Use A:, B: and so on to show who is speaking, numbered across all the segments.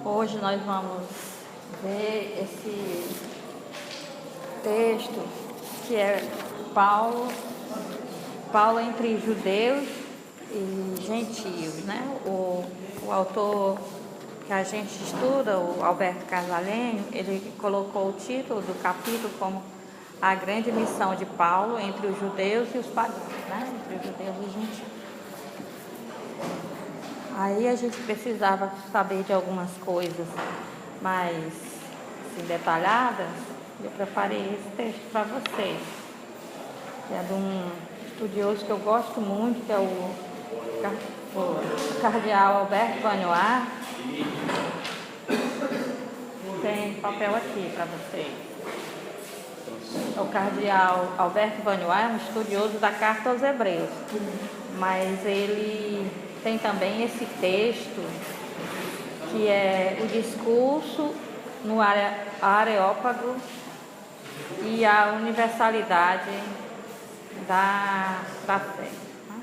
A: Hoje nós vamos ver esse texto que é Paulo entre judeus e gentios, né? O autor que a gente estuda, o Alberto Casalenho, ele colocou o título do capítulo como A Grande Missão de Paulo entre os judeus e os pagãos, né? Entre os judeus e os gentios. Aí a gente precisava saber de algumas coisas mais assim, detalhadas. Eu preparei esse texto para vocês. É de um estudioso que eu gosto muito, que é o cardeal Alberto Vanois. Tem papel aqui para vocês. O cardeal Alberto Vanois é um estudioso da Carta aos Hebreus, mas ele tem também esse texto que é o discurso no Areópago e a universalidade da fé, né?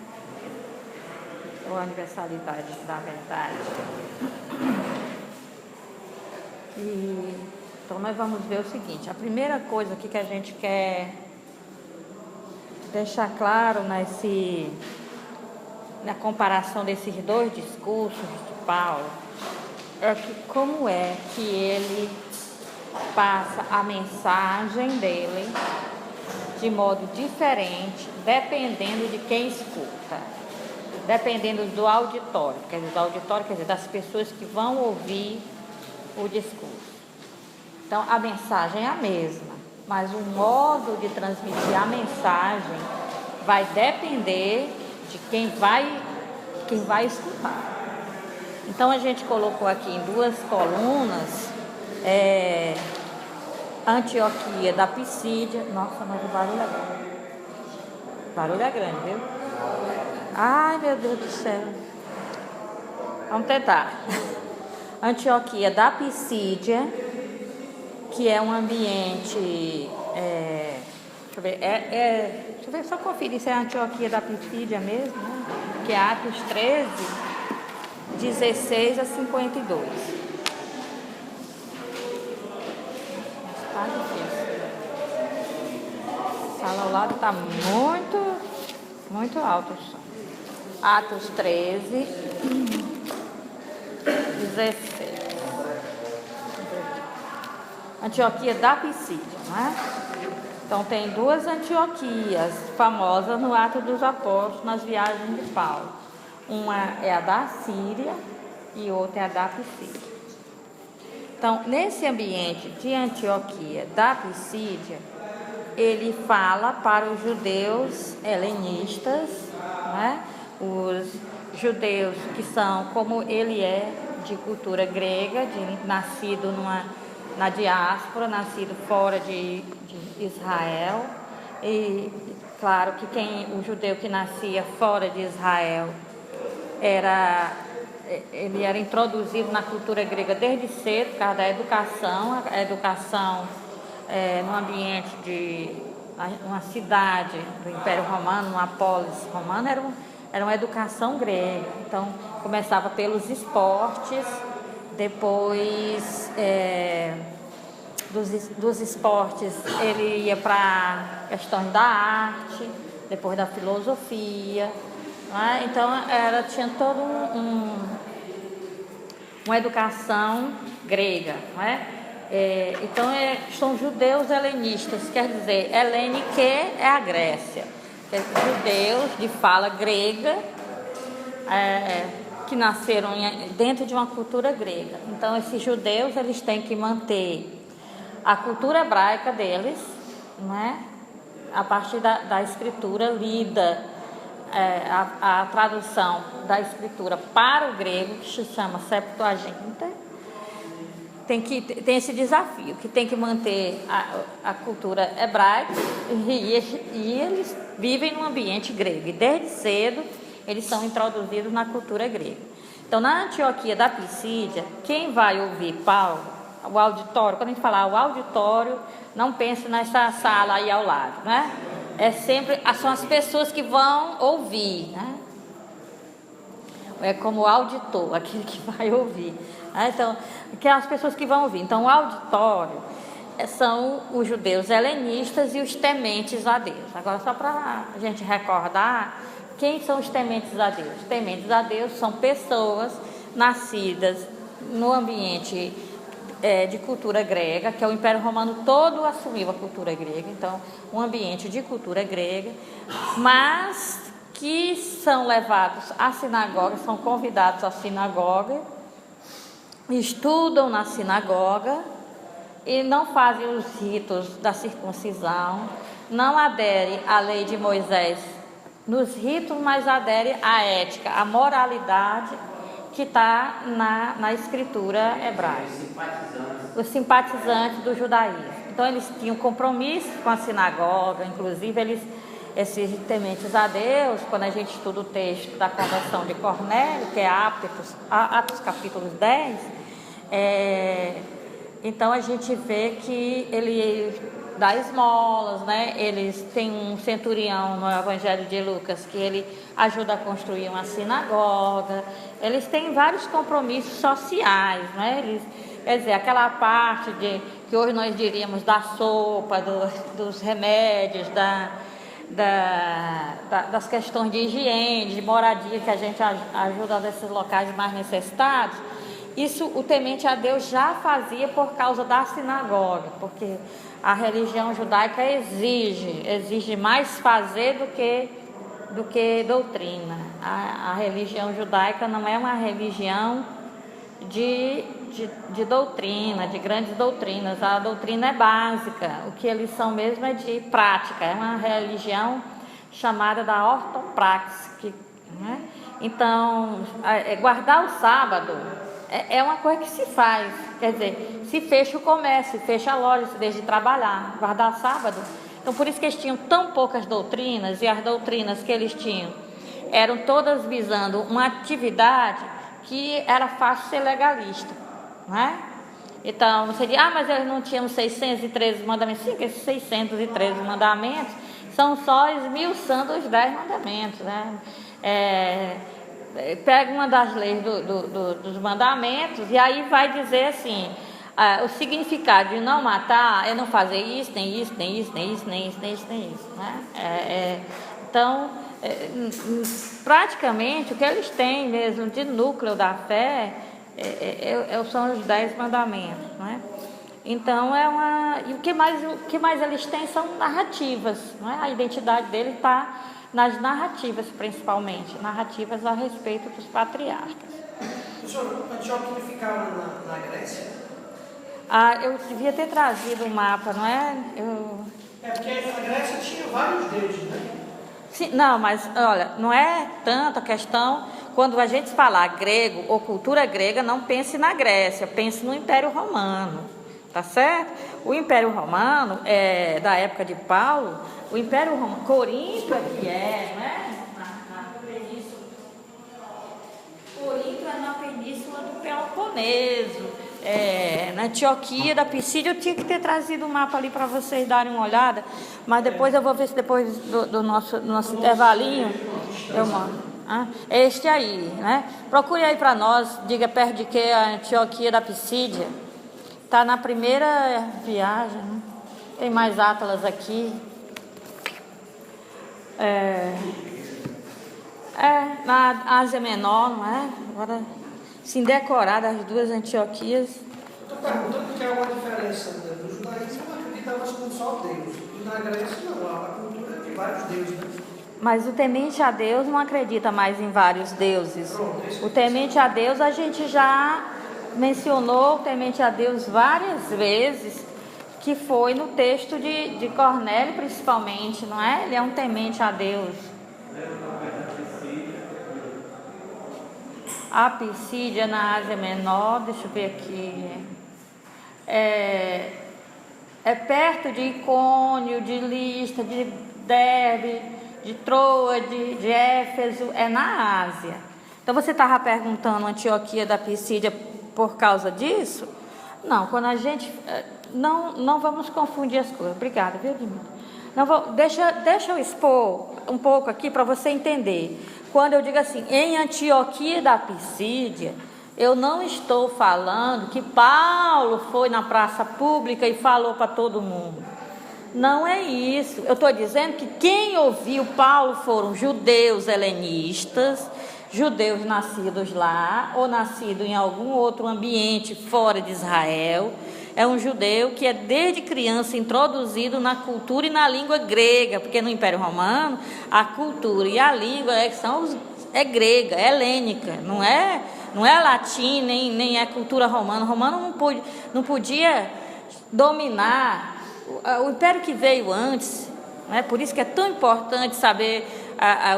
A: Ou a universalidade da verdade. Então nós vamos ver o seguinte: a primeira coisa aqui que a gente quer deixar claro na comparação desses dois discursos de Paulo é que como é que ele passa a mensagem dele de modo diferente, dependendo de quem escuta, dependendo do auditório, quer dizer, das pessoas que vão ouvir o discurso. Então, a mensagem é a mesma, mas o modo de transmitir a mensagem vai depender de quem vai escutar. Então, a gente colocou aqui em duas colunas Antioquia da Pisídia. Nossa, mas o barulho é grande. O barulho é grande, viu? Ai, meu Deus do céu. Vamos tentar. Antioquia da Pisídia, que é um ambiente... deixa eu ver, só conferir se é a Antioquia da Pisídia mesmo, né? Que é Atos 13, 16 a 52. Tá difícil. A sala ao lado está muito alto o som. Atos 13, 16. Antioquia da Pisídia, não é? Então tem duas Antioquias famosas no Atos dos Apóstolos, nas viagens de Paulo. Uma é a da Síria e outra é a da Pisídia. Então, nesse ambiente de Antioquia da Pisídia, ele fala para os judeus helenistas, né? Os judeus que são, como ele é, de cultura grega, nascido na diáspora, nascido fora de Israel. E claro que o judeu que nascia fora de Israel ele era introduzido na cultura grega desde cedo, por causa da educação. A educação no ambiente de uma cidade do Império Romano, uma polis romana, era uma educação grega. Então, começava pelos esportes, depois dos esportes ele ia para questões da arte, depois da filosofia, né? Então tinha toda uma educação grega, né? Então são judeus helenistas, quer dizer, helênique é a Grécia, judeus de fala grega, que nasceram dentro de uma cultura grega. Então esses judeus eles têm que manter a cultura hebraica deles, né? A partir da escritura lida, a tradução da escritura para o grego, que se chama Septuaginta. Tem esse desafio, que tem que manter a cultura hebraica e eles vivem num ambiente grego. E desde cedo eles são introduzidos na cultura grega. Então, na Antioquia da Pisídia, quem vai ouvir Paulo, o auditório, quando a gente falar o auditório, não pense nessa sala aí ao lado, né? São as pessoas que vão ouvir, né? é como auditor, aquele que vai ouvir. Então, que é as pessoas que vão ouvir. Então, o auditório são os judeus helenistas e os tementes a Deus. Agora, só para a gente recordar, quem são os tementes a Deus? Os tementes a Deus são pessoas nascidas no ambiente de cultura grega, que é o Império Romano todo assumiu a cultura grega, então, um ambiente de cultura grega, mas que são levados à sinagoga, são convidados à sinagoga, estudam na sinagoga e não fazem os ritos da circuncisão, não aderem à lei de Moisés nos ritos, mas aderem à ética, à moralidade que está na escritura hebraica. Os simpatizantes do judaísmo. Então, eles tinham compromisso com a sinagoga, inclusive esses tementes a Deus, quando a gente estuda o texto da conversão de Cornélio, que é Atos capítulo 10, então a gente vê que ele dá esmolas, né? Eles têm um centurião no Evangelho de Lucas que ele ajuda a construir uma sinagoga. Eles têm vários compromissos sociais, né? Quer dizer, aquela parte que hoje nós diríamos da sopa, dos remédios, das questões de higiene, de moradia, que a gente ajuda nesses locais mais necessitados. Isso o temente a Deus já fazia por causa da sinagoga, porque a religião judaica exige mais fazer do que doutrina. A religião judaica não é uma religião de doutrina, de grandes doutrinas. A doutrina é básica, o que eles são mesmo é de prática. É uma religião chamada da ortopraxe, né? Então, guardar o sábado é uma coisa que se faz, quer dizer, se fecha o comércio, se fecha a loja, se deixa de trabalhar, guardar sábado. Então, por isso que eles tinham tão poucas doutrinas, e as doutrinas que eles tinham eram todas visando uma atividade que era fácil ser legalista, não é? Então, você diz, mas eles não tinham 613 mandamentos. Sim, que esses 613 mandamentos são só esmiuçando os 10 mandamentos, né? Pega uma das leis dos mandamentos e aí vai dizer assim, o significado de não matar é não fazer isso, nem isso, nem isso, nem isso, nem isso, nem isso, nem isso, né? Então, praticamente o que eles têm mesmo de núcleo da fé são os 10 mandamentos, né? Então e o que mais eles têm são narrativas, né? A identidade deles está nas narrativas, principalmente, narrativas a respeito dos patriarcas.
B: Professor, Antioquia ficava na Grécia?
A: Eu devia ter trazido o mapa, não é?
B: Porque a Grécia tinha vários deuses, né?
A: Sim, não, mas olha, não é tanto a questão, quando a gente falar grego ou cultura grega, não pense na Grécia, pense no Império Romano, tá certo? O Império Romano, da época de Paulo, o Império Romano, Corinto né? Na península. Corinto é na península do Peloponeso, na Antioquia da Pisídia. Eu tinha que ter trazido o mapa ali para vocês darem uma olhada, mas depois eu vou ver se depois do nosso intervalinho eu mostro. É este aí, né? Procure aí para nós, diga perto de que a Antioquia da Pisídia. Está na primeira viagem, né? Tem mais Atlas aqui. Na Ásia Menor, não é? Agora, sim, decorada as duas Antioquias.
B: Estou perguntando porque há uma diferença do judaísmo, acreditava-se num só Deus. E na Grécia, não, a cultura de vários deuses, né?
A: Mas o temente a Deus não acredita mais em vários deuses. O temente a Deus a gente já mencionou, o temente a Deus várias vezes, que foi no texto de Cornélio principalmente, não é? Ele é um temente a Deus. A Pisídia na Ásia Menor, deixa eu ver aqui, é perto de Icônio, de Listra, de Derbe, de Troade, de Éfeso, é na Ásia. Então você estava perguntando Antioquia da Pisídia por causa disso? Não, quando a gente... Não vamos confundir as coisas. Obrigada, viu, Dimitra? Deixa eu expor um pouco aqui para você entender. quando eu digo assim, em Antioquia da Pisídia, eu não estou falando que Paulo foi na praça pública e falou para todo mundo. Não é isso. Eu estou dizendo que quem ouviu Paulo foram judeus helenistas, judeus nascidos lá ou nascidos em algum outro ambiente fora de Israel. É um judeu que é desde criança introduzido na cultura e na língua grega, porque no Império Romano a cultura e a língua é grega, é helênica, não é latim, nem é cultura romana. O romano não podia dominar o império que veio antes, né? Por isso que é tão importante saber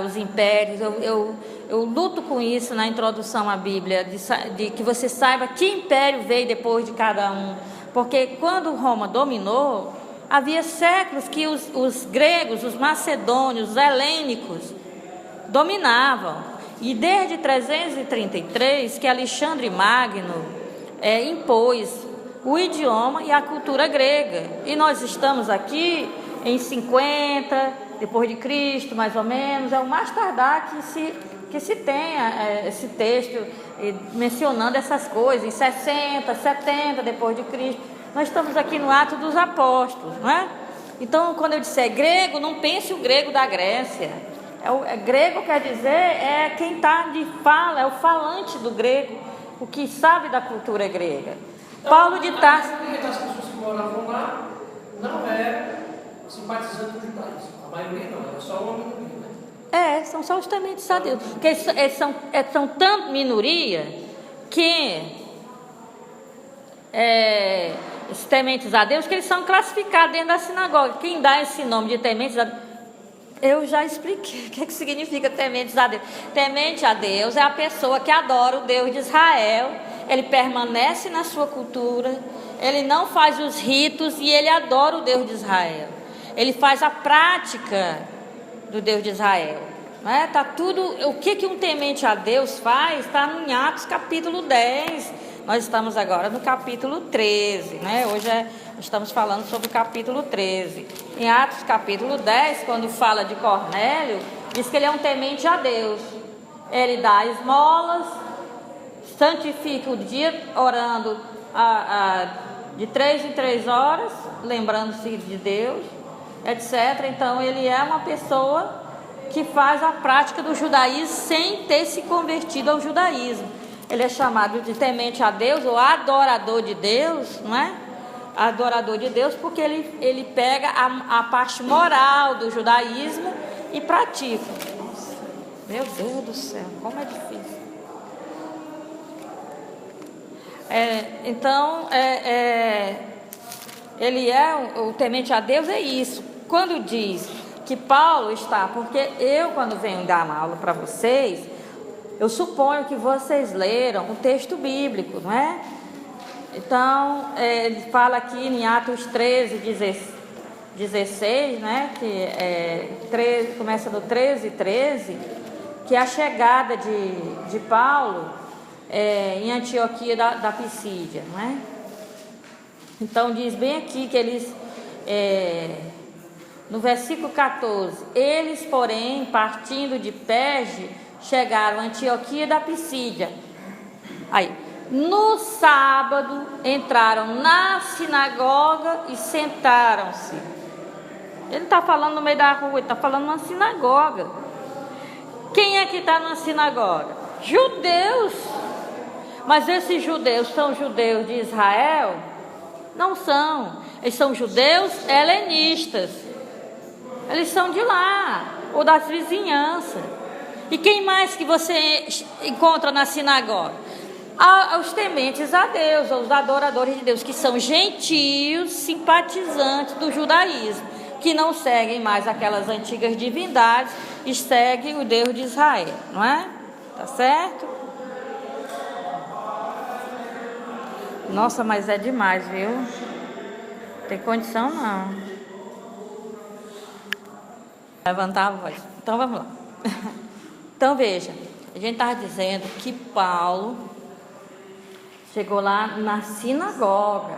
A: os impérios. Eu luto com isso na introdução à Bíblia, de que você saiba que império veio depois de cada um. Porque quando Roma dominou, havia séculos que os gregos, os macedônios, os helênicos dominavam. E desde 333 que Alexandre Magno impôs o idioma e a cultura grega. E nós estamos aqui em 50 depois de Cristo, mais ou menos, é o mais tardar que se tenha esse texto mencionando essas coisas, em 60, 70 depois de Cristo. Nós estamos aqui no Atos dos Apóstolos, não é? Então, quando eu disser grego, não pense o grego da Grécia. Grego quer dizer quem está de fala, é o falante do grego, o que sabe da cultura grega.
B: Então,
A: Paulo de Tarso.
B: A maioria das pessoas que moravam lá não é simpatizante do judaísmo. A maioria não, é só uma minoria, né?
A: São só os tementes a Deus. Porque eles são tanto minoria que esses tementes a Deus, que eles são classificados dentro da sinagoga. Quem dá esse nome de tementes a Deus? Eu já expliquei o que significa tementes a Deus. Temente a Deus é a pessoa que adora o Deus de Israel. Ele permanece na sua cultura, ele não faz os ritos e ele adora o Deus de Israel. Ele faz a prática do Deus de Israel. Né? Tá tudo, o que um temente a Deus faz está em Atos capítulo 10. Nós estamos agora no capítulo 13. Né? Hoje estamos falando sobre o capítulo 13. Em Atos capítulo 10, quando fala de Cornélio, diz que ele é um temente a Deus. Ele dá esmolas, santifica o dia orando de 3 em 3 horas, lembrando-se de Deus, etc. Então ele é uma pessoa que faz a prática do judaísmo sem ter se convertido ao judaísmo. Ele é chamado de temente a Deus ou adorador de Deus, não é? Adorador de Deus, porque ele pega a parte moral do judaísmo e pratica. Meu Deus do céu, como é difícil. Então, ele o temente a Deus é isso. Quando diz que Paulo está, porque quando venho dar uma aula para vocês, eu suponho que vocês leram o texto bíblico, não é? Então, ele fala aqui em Atos 13, 16, né? Que começa no 13, que é a chegada de Paulo em Antioquia da Pisídia, não é? Então diz bem aqui que eles, no versículo 14, eles, porém, partindo de Perge, chegaram a Antioquia da Pisídia. Aí, no sábado, entraram na sinagoga e sentaram-se. Ele não está falando no meio da rua, ele está falando numa sinagoga. Quem é que está numa sinagoga? Judeus. Mas esses judeus são judeus de Israel? Não são. Eles são judeus helenistas. Eles são de lá, ou das vizinhanças. E quem mais que você encontra na sinagoga? Os tementes a Deus, os adoradores de Deus, que são gentios simpatizantes do judaísmo, que não seguem mais aquelas antigas divindades e seguem o Deus de Israel, não é? Tá certo? Nossa, mas é demais, viu? Não tem condição não. Levantar a voz. Então vamos lá. Então veja, a gente estava dizendo que Paulo chegou lá na sinagoga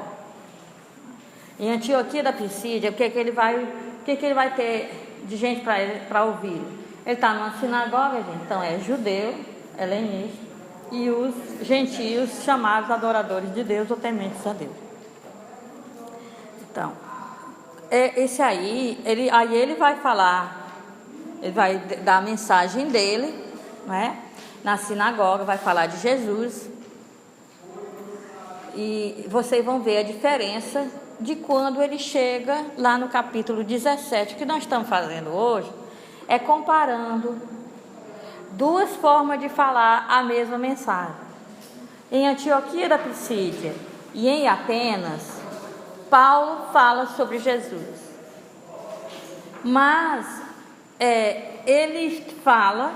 A: em Antioquia da Pisídia. O que ele vai ter de gente para ouvir? Ele está numa sinagoga, gente, então é judeu, helenista, e os gentios chamados adoradores de Deus ou tementes a Deus. Então, esse aí ele vai falar, ele vai dar a mensagem dele, né? Na sinagoga, vai falar de Jesus. E vocês vão ver a diferença de quando ele chega lá no capítulo 17. O que nós estamos fazendo hoje é comparando duas formas de falar a mesma mensagem. Em Antioquia da Pisídia e em Atenas, Paulo fala sobre Jesus. Mas ele fala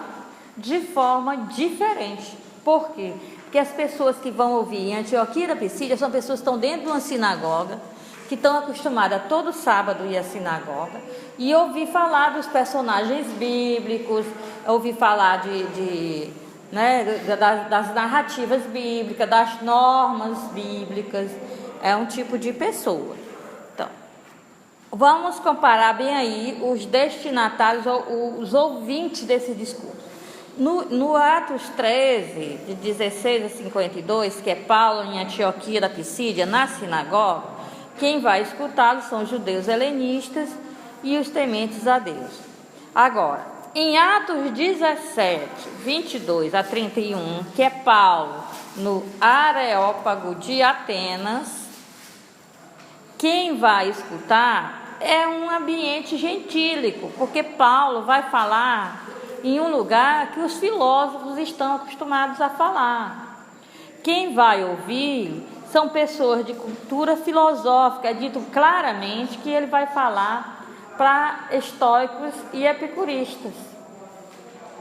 A: de forma diferente. Por quê? Porque as pessoas que vão ouvir em Antioquia da Pisídia são pessoas que estão dentro de uma sinagoga, que estão acostumadas a todo sábado ir à sinagoga e ouvir falar dos personagens bíblicos, ouvir falar das narrativas bíblicas, das normas bíblicas. É um tipo de pessoa. Então, vamos comparar bem aí os destinatários, os ouvintes desse discurso. No Atos 13, de 16 a 52, que é Paulo em Antioquia da Pisídia, na sinagoga, quem vai escutá-lo são os judeus helenistas e os tementes a Deus. Agora, em Atos 17, 22 a 31, que é Paulo no Areópago de Atenas, quem vai escutar é um ambiente gentílico, porque Paulo vai falar em um lugar que os filósofos estão acostumados a falar. Quem vai ouvir são pessoas de cultura filosófica. É dito claramente que ele vai falar para estoicos e epicuristas.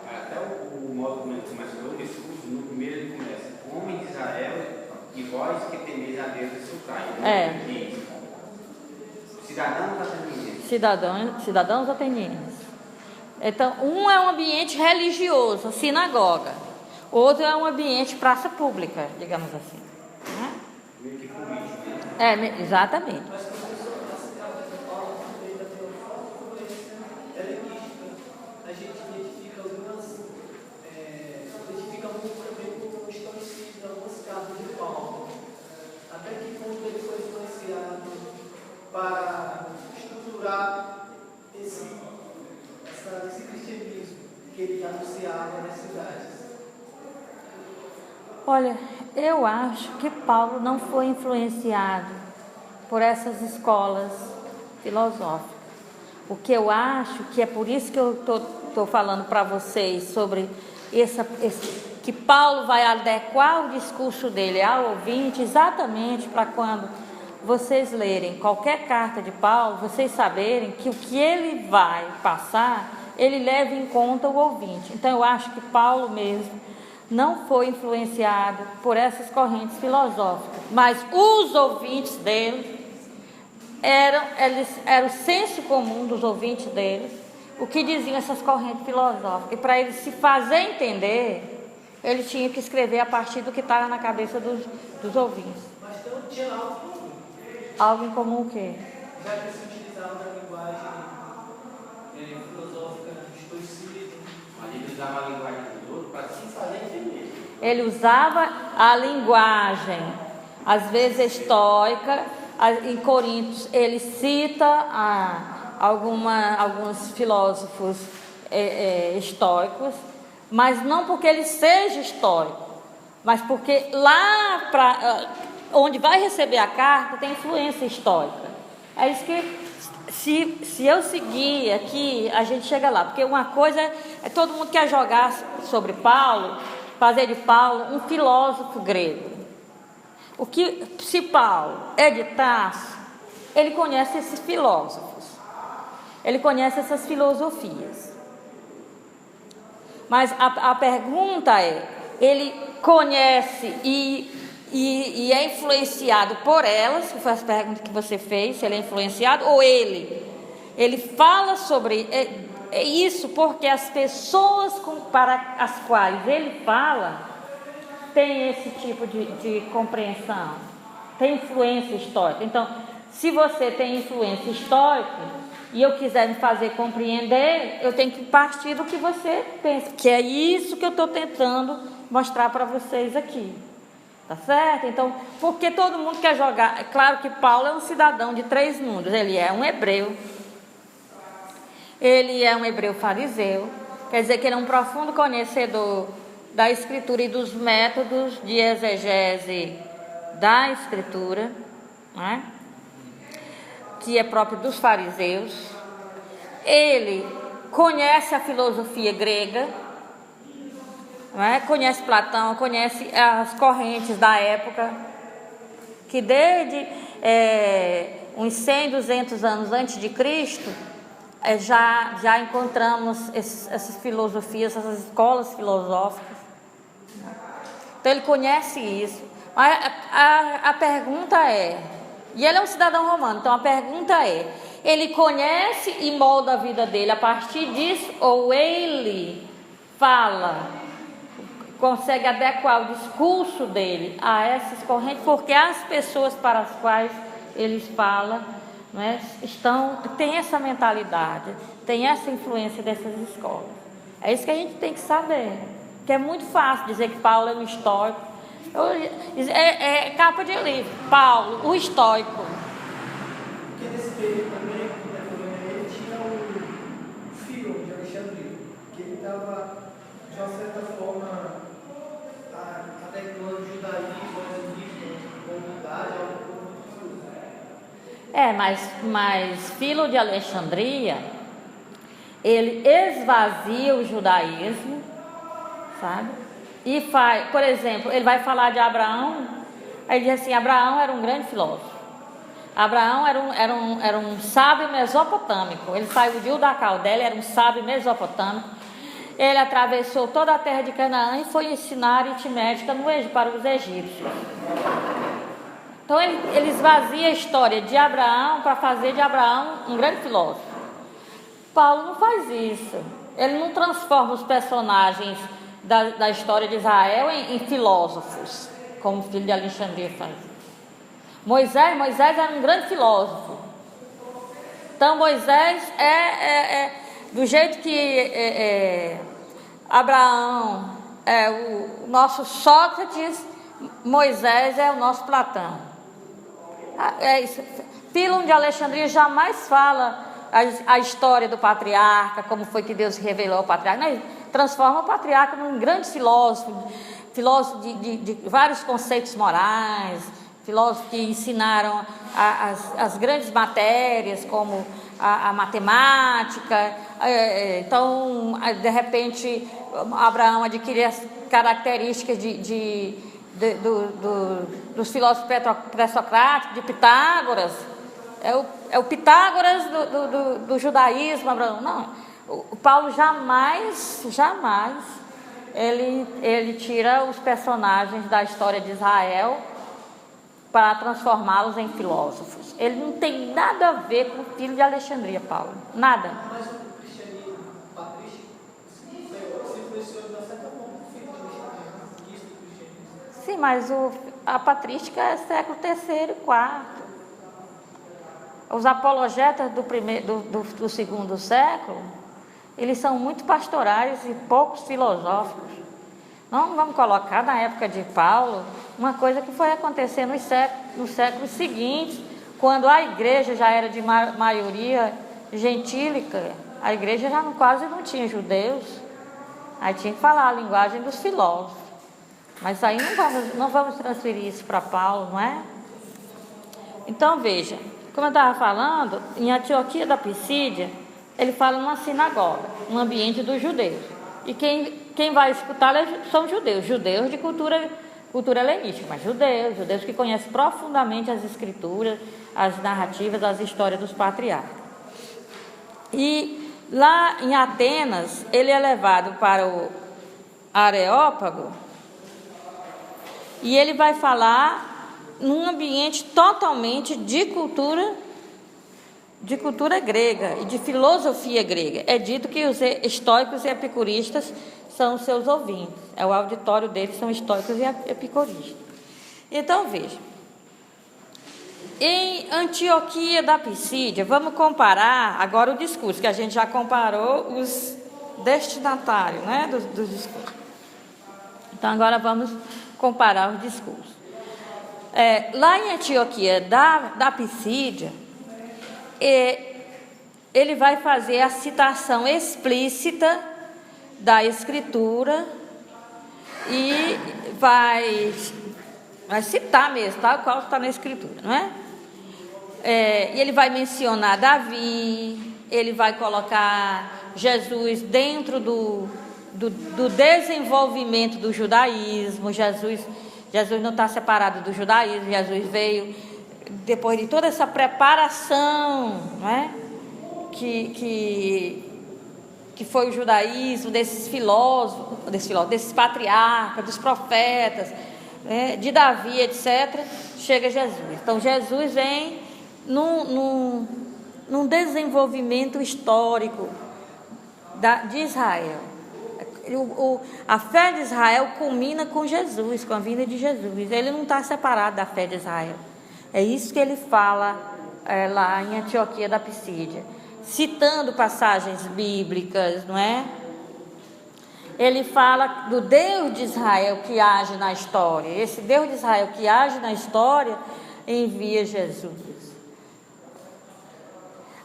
C: Até o modo como ele começa o discurso, no primeiro ele começa: homem de Israel, e vós que temeis a Deus e escutai. Cidadãos atenienses.
A: Cidadãos atenienses. Então, um é um ambiente religioso, a sinagoga. Outro é um ambiente praça pública, digamos assim.
C: Meio que político, né?
A: Exatamente.
D: A gente identifica muito também com o estoicismo, algumas cartas de Paulo. Até que ponto ele foi influenciado para estruturar esse cristianismo que ele anunciava nas cidades?
A: Olha, eu acho que Paulo não foi influenciado por essas escolas filosóficas. O que eu acho que é por isso que eu estou falando para vocês sobre que Paulo vai adequar o discurso dele ao ouvinte, exatamente para quando vocês lerem qualquer carta de Paulo, vocês saberem que o que ele vai passar, ele leva em conta o ouvinte. Então eu acho que Paulo mesmo não foi influenciado por essas correntes filosóficas, mas os ouvintes dele era o senso comum dos ouvintes deles, o que diziam essas correntes filosóficas. E para ele se fazer entender, ele tinha que escrever a partir do que estava na cabeça dos ouvintes.
D: Mas então tinha algo comum.
A: Algo em comum o quê?
D: Já que se utilizava da linguagem filosófica, estoicismo.
C: Mas ele usava a linguagem do outro para se fazer entender.
A: Ele usava a linguagem, às vezes estoica. Em Coríntios, ele cita alguns filósofos estoicos, mas não porque ele seja estoico, mas porque lá onde vai receber a carta tem influência estoica. É isso que, se eu seguir aqui, a gente chega lá, porque uma coisa é todo mundo quer jogar sobre Paulo, fazer de Paulo um filósofo grego. Se Paulo é de Tarso, ele conhece esses filósofos, ele conhece essas filosofias. Mas a pergunta é: ele conhece e é influenciado por elas? Que foi a pergunta que você fez, se ele é influenciado, ou ele fala sobre isso porque as pessoas para as quais ele fala tem esse tipo de compreensão, tem influência histórica. Então, se você tem influência histórica, e eu quiser me fazer compreender, eu tenho que partir do que você pensa, que é isso que eu estou tentando mostrar para vocês aqui. Tá certo? Então, porque todo mundo quer jogar. É claro que Paulo é um cidadão de 3 mundos. Ele é um hebreu. Ele é um hebreu fariseu. Quer dizer que ele é um profundo conhecedor da Escritura e dos métodos de exegese da Escritura, né? Que é próprio dos fariseus. Ele conhece a filosofia grega, né? Conhece Platão, conhece as correntes da época, que desde uns 100, 200 anos antes de Cristo, já encontramos essas filosofias, essas escolas filosóficas. Então ele conhece isso. Mas a pergunta é, e ele é um cidadão romano, então a pergunta é, ele conhece e molda a vida dele a partir disso, ou ele fala, consegue adequar o discurso dele a essas correntes, porque as pessoas para as quais eles falam, né, tem essa mentalidade, tem essa influência dessas escolas. É isso que a gente tem que saber, que é muito fácil dizer que Paulo é um estoico. É capa de livro, Paulo, o estoico.
D: Porque nesse período também, ele tinha o filho de Alexandria, que ele estava, de uma certa forma, adequando o judaísmo, a comunidade,
A: mas Filo de Alexandria, ele esvazia o judaísmo, sabe? E faz, por exemplo, ele vai falar de Abraão, aí diz assim, Abraão era um grande filósofo. Abraão era um sábio mesopotâmico. Ele saiu de Ur da Caldeia, era um sábio mesopotâmico. Ele atravessou toda a terra de Canaã e foi ensinar aritmética para os egípcios. Então ele esvazia a história de Abraão para fazer de Abraão um grande filósofo. Paulo não faz isso. Ele não transforma os personagens da história de Israel em filósofos, como o filho de Alexandria faz. Moisés era um grande filósofo. Então Moisés do jeito que Abraão é o nosso Sócrates, Moisés é o nosso Platão. É isso. Filo de Alexandria jamais fala a história do patriarca, como foi que Deus revelou ao patriarca. Não, transforma o patriarca num grande filósofo de vários conceitos morais, filósofos que ensinaram as grandes matérias, como a matemática. Então, de repente, Abraão adquiria as características dos filósofos pré-socráticos, de Pitágoras. É o Pitágoras do judaísmo, Abraão. Não. O Paulo jamais ele tira os personagens da história de Israel para transformá-los em filósofos. Ele não tem nada a ver com o filho de Alexandria, Paulo. Nada.
D: Mas o cristianismo patrístico se influenciou de uma certa forma o filho de Alexandria.
A: Sim, mas a patrística é século III e IV. Os apologetas do segundo século, eles são muito pastorais e poucos filosóficos. Não vamos colocar na época de Paulo uma coisa que foi acontecer nos séculos seguintes, quando a igreja já era de maioria gentílica, a igreja já quase não tinha judeus, aí tinha que falar a linguagem dos filósofos. Mas aí não vamos transferir isso para Paulo, não é? Então veja, como eu estava falando, em Antioquia da Pisídia, ele fala numa sinagoga, um ambiente dos judeus. E quem vai escutar são judeus de cultura helenística, mas judeus que conhecem profundamente as escrituras, as narrativas, as histórias dos patriarcas. E lá em Atenas, ele é levado para o Areópago e ele vai falar num ambiente totalmente de cultura grega e de filosofia grega. É dito que os estoicos e epicuristas são os seus ouvintes. O auditório deles são estoicos e epicuristas. Então, veja. Em Antioquia da Pisídia, vamos comparar agora o discurso, que a gente já comparou os destinatários, né, dos discursos. Então, agora vamos comparar os discursos. Lá em Antioquia da Pisídia, ele vai fazer a citação explícita da Escritura e vai citar mesmo, tal qual está na Escritura, não é? E ele vai mencionar Davi, ele vai colocar Jesus dentro do desenvolvimento do judaísmo. Jesus não está separado do judaísmo, Jesus veio depois de toda essa preparação, não é? Que foi o judaísmo, desses filósofos, desses patriarcas, dos profetas, de Davi, etc., chega Jesus. Então, Jesus vem num desenvolvimento histórico de Israel. A fé de Israel culmina com Jesus, com a vinda de Jesus. Ele não está separado da fé de Israel. É isso que ele fala lá em Antioquia da Pisídia, citando passagens bíblicas, não é? Ele fala do Deus de Israel que age na história. Esse Deus de Israel que age na história envia Jesus.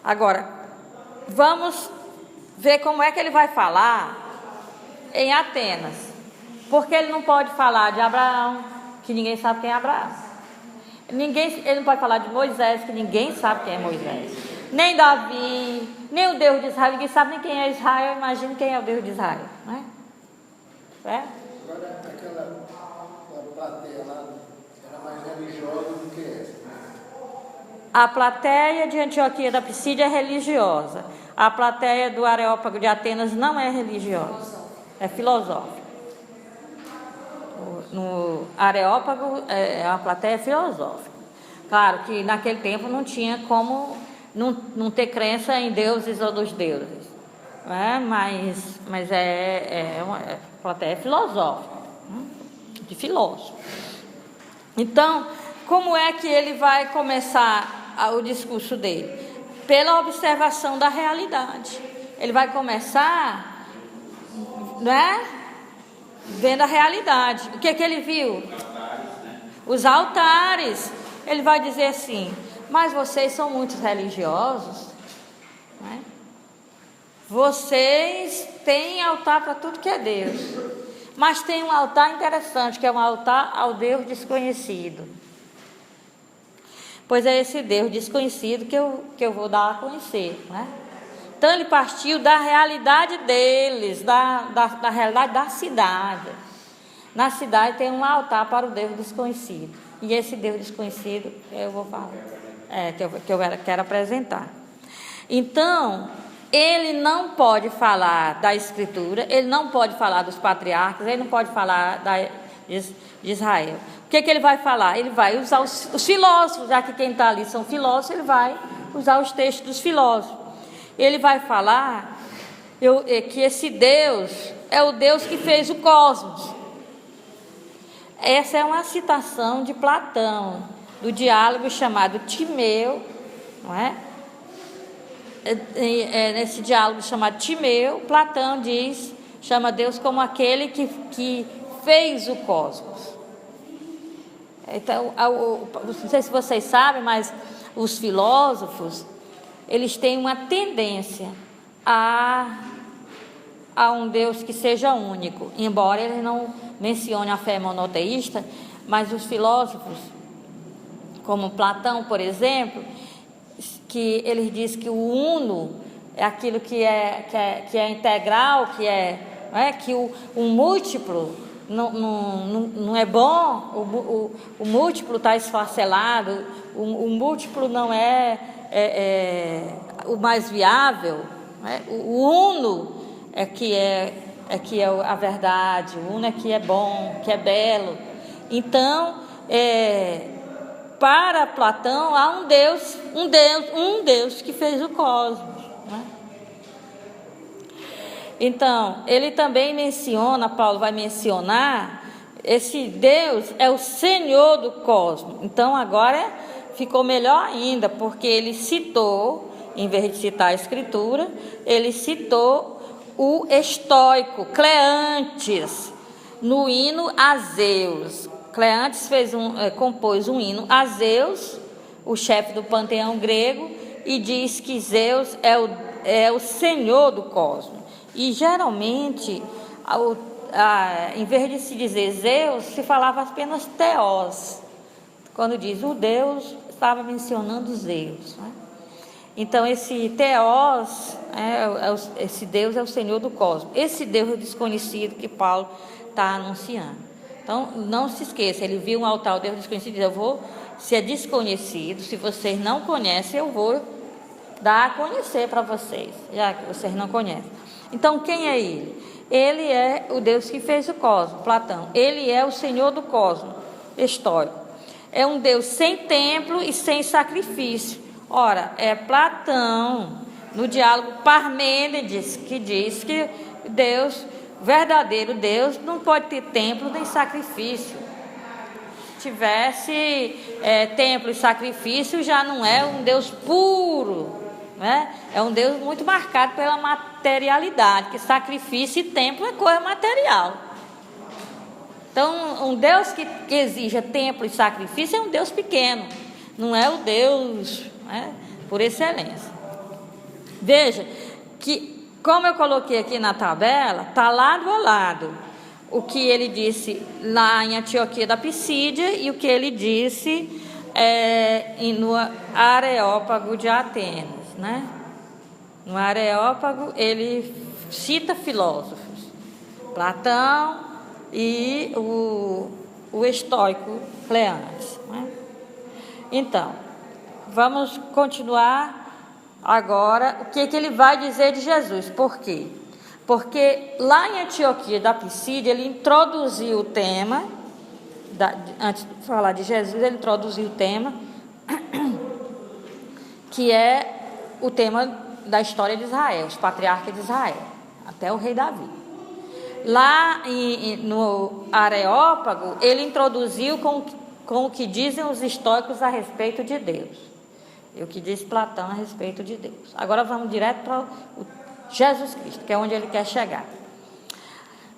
A: Agora, vamos ver como é que ele vai falar em Atenas. Porque ele não pode falar de Abraão, que ninguém sabe quem é Abraão. Ele não pode falar de Moisés, que ninguém sabe quem é Moisés. Nem Davi, nem o Deus de Israel. Ninguém sabe nem quem é Israel. Imagina quem é o Deus de Israel, não é?
E: Agora, aquela plateia lá era mais religiosa do que essa.
A: A plateia de Antioquia da Pisídia é religiosa. A plateia do Areópago de Atenas não é religiosa, é filosófica. No Areópago é uma plateia filosófica. Claro que naquele tempo não tinha como não ter crença em deuses ou dos deuses, mas é uma plateia filosófica, de filósofo. Então, como é que ele vai começar o discurso dele? Pela observação da realidade. Ele vai começar, vendo a realidade. O que ele viu? Os altares. Ele vai dizer assim: mas vocês são muito religiosos, né? Vocês têm altar para tudo que é Deus, mas tem um altar interessante, que é um altar ao Deus desconhecido. Pois é esse Deus desconhecido que eu vou dar a conhecer, né? Então ele partiu da realidade deles, da realidade da cidade. Na cidade tem um altar para o Deus desconhecido. E esse Deus desconhecido eu vou falar, que eu quero apresentar. Então, ele não pode falar da Escritura, ele não pode falar dos patriarcas, ele não pode falar de Israel. O que ele vai falar? Ele vai usar os filósofos, já que quem está ali são filósofos, ele vai usar os textos dos filósofos. Ele vai falar que esse Deus é o Deus que fez o cosmos. Essa é uma citação de Platão, do diálogo chamado Timeu, não é? Nesse diálogo chamado Timeu, Platão chama Deus como aquele que fez o cosmos. Então, não sei se vocês sabem, mas os filósofos, eles têm uma tendência a um Deus que seja único, embora eles não mencionem a fé monoteísta, mas os filósofos, como Platão, por exemplo, que eles dizem que o uno é aquilo que é integral, que o múltiplo não é bom, o múltiplo está esfacelado, o múltiplo não é o mais viável, né? O uno é que é a verdade, o uno é que é bom, que é belo. Então, para Platão há um Deus que fez o cosmos, né? Então, ele também menciona, Paulo vai mencionar, esse Deus é o Senhor do cosmos. Então, agora ficou melhor ainda, porque ele citou, em vez de citar a Escritura, ele citou o estoico Cleantes no hino a Zeus. Cleantes compôs um hino a Zeus, o chefe do panteão grego, e diz que Zeus é o senhor do cosmos. E geralmente, em vez de se dizer Zeus, se falava apenas Theos. Quando diz o Deus, estava mencionando Zeus, né? Então, esse Theos, esse Deus é o Senhor do cosmos. Esse Deus desconhecido que Paulo está anunciando. Então, não se esqueça, ele viu um altar, o Deus desconhecido, se é desconhecido, se vocês não conhecem, eu vou dar a conhecer para vocês, já que vocês não conhecem. Então, quem é ele? Ele é o Deus que fez o cosmos, Platão. Ele é o Senhor do cosmos, estoico. É um Deus sem templo e sem sacrifício. Ora, é Platão, no diálogo Parmênides, que diz que Deus, verdadeiro Deus, não pode ter templo nem sacrifício. Se tivesse templo e sacrifício, já não é um Deus puro, né? É um Deus muito marcado pela materialidade, que sacrifício e templo é coisa material. Então, um Deus que exija templo e sacrifício é um Deus pequeno, não é o Deus, né, por excelência. Veja que, como eu coloquei aqui na tabela, está lado a lado o que ele disse lá em Antioquia da Pisídia e o que ele disse no Areópago de Atenas, né? No Areópago ele cita filósofos, Platão e o estoico Cleantes, né? Então, vamos continuar agora o que ele vai dizer de Jesus. Por quê? Porque lá em Antioquia da Pisídia ele introduziu o tema, antes de falar de Jesus, ele introduziu o tema, que é o tema da história de Israel, os patriarcas de Israel, até o rei Davi. Lá no Areópago, ele introduziu com o que dizem os estoicos a respeito de Deus, e o que diz Platão a respeito de Deus. Agora vamos direto para Jesus Cristo, que é onde ele quer chegar.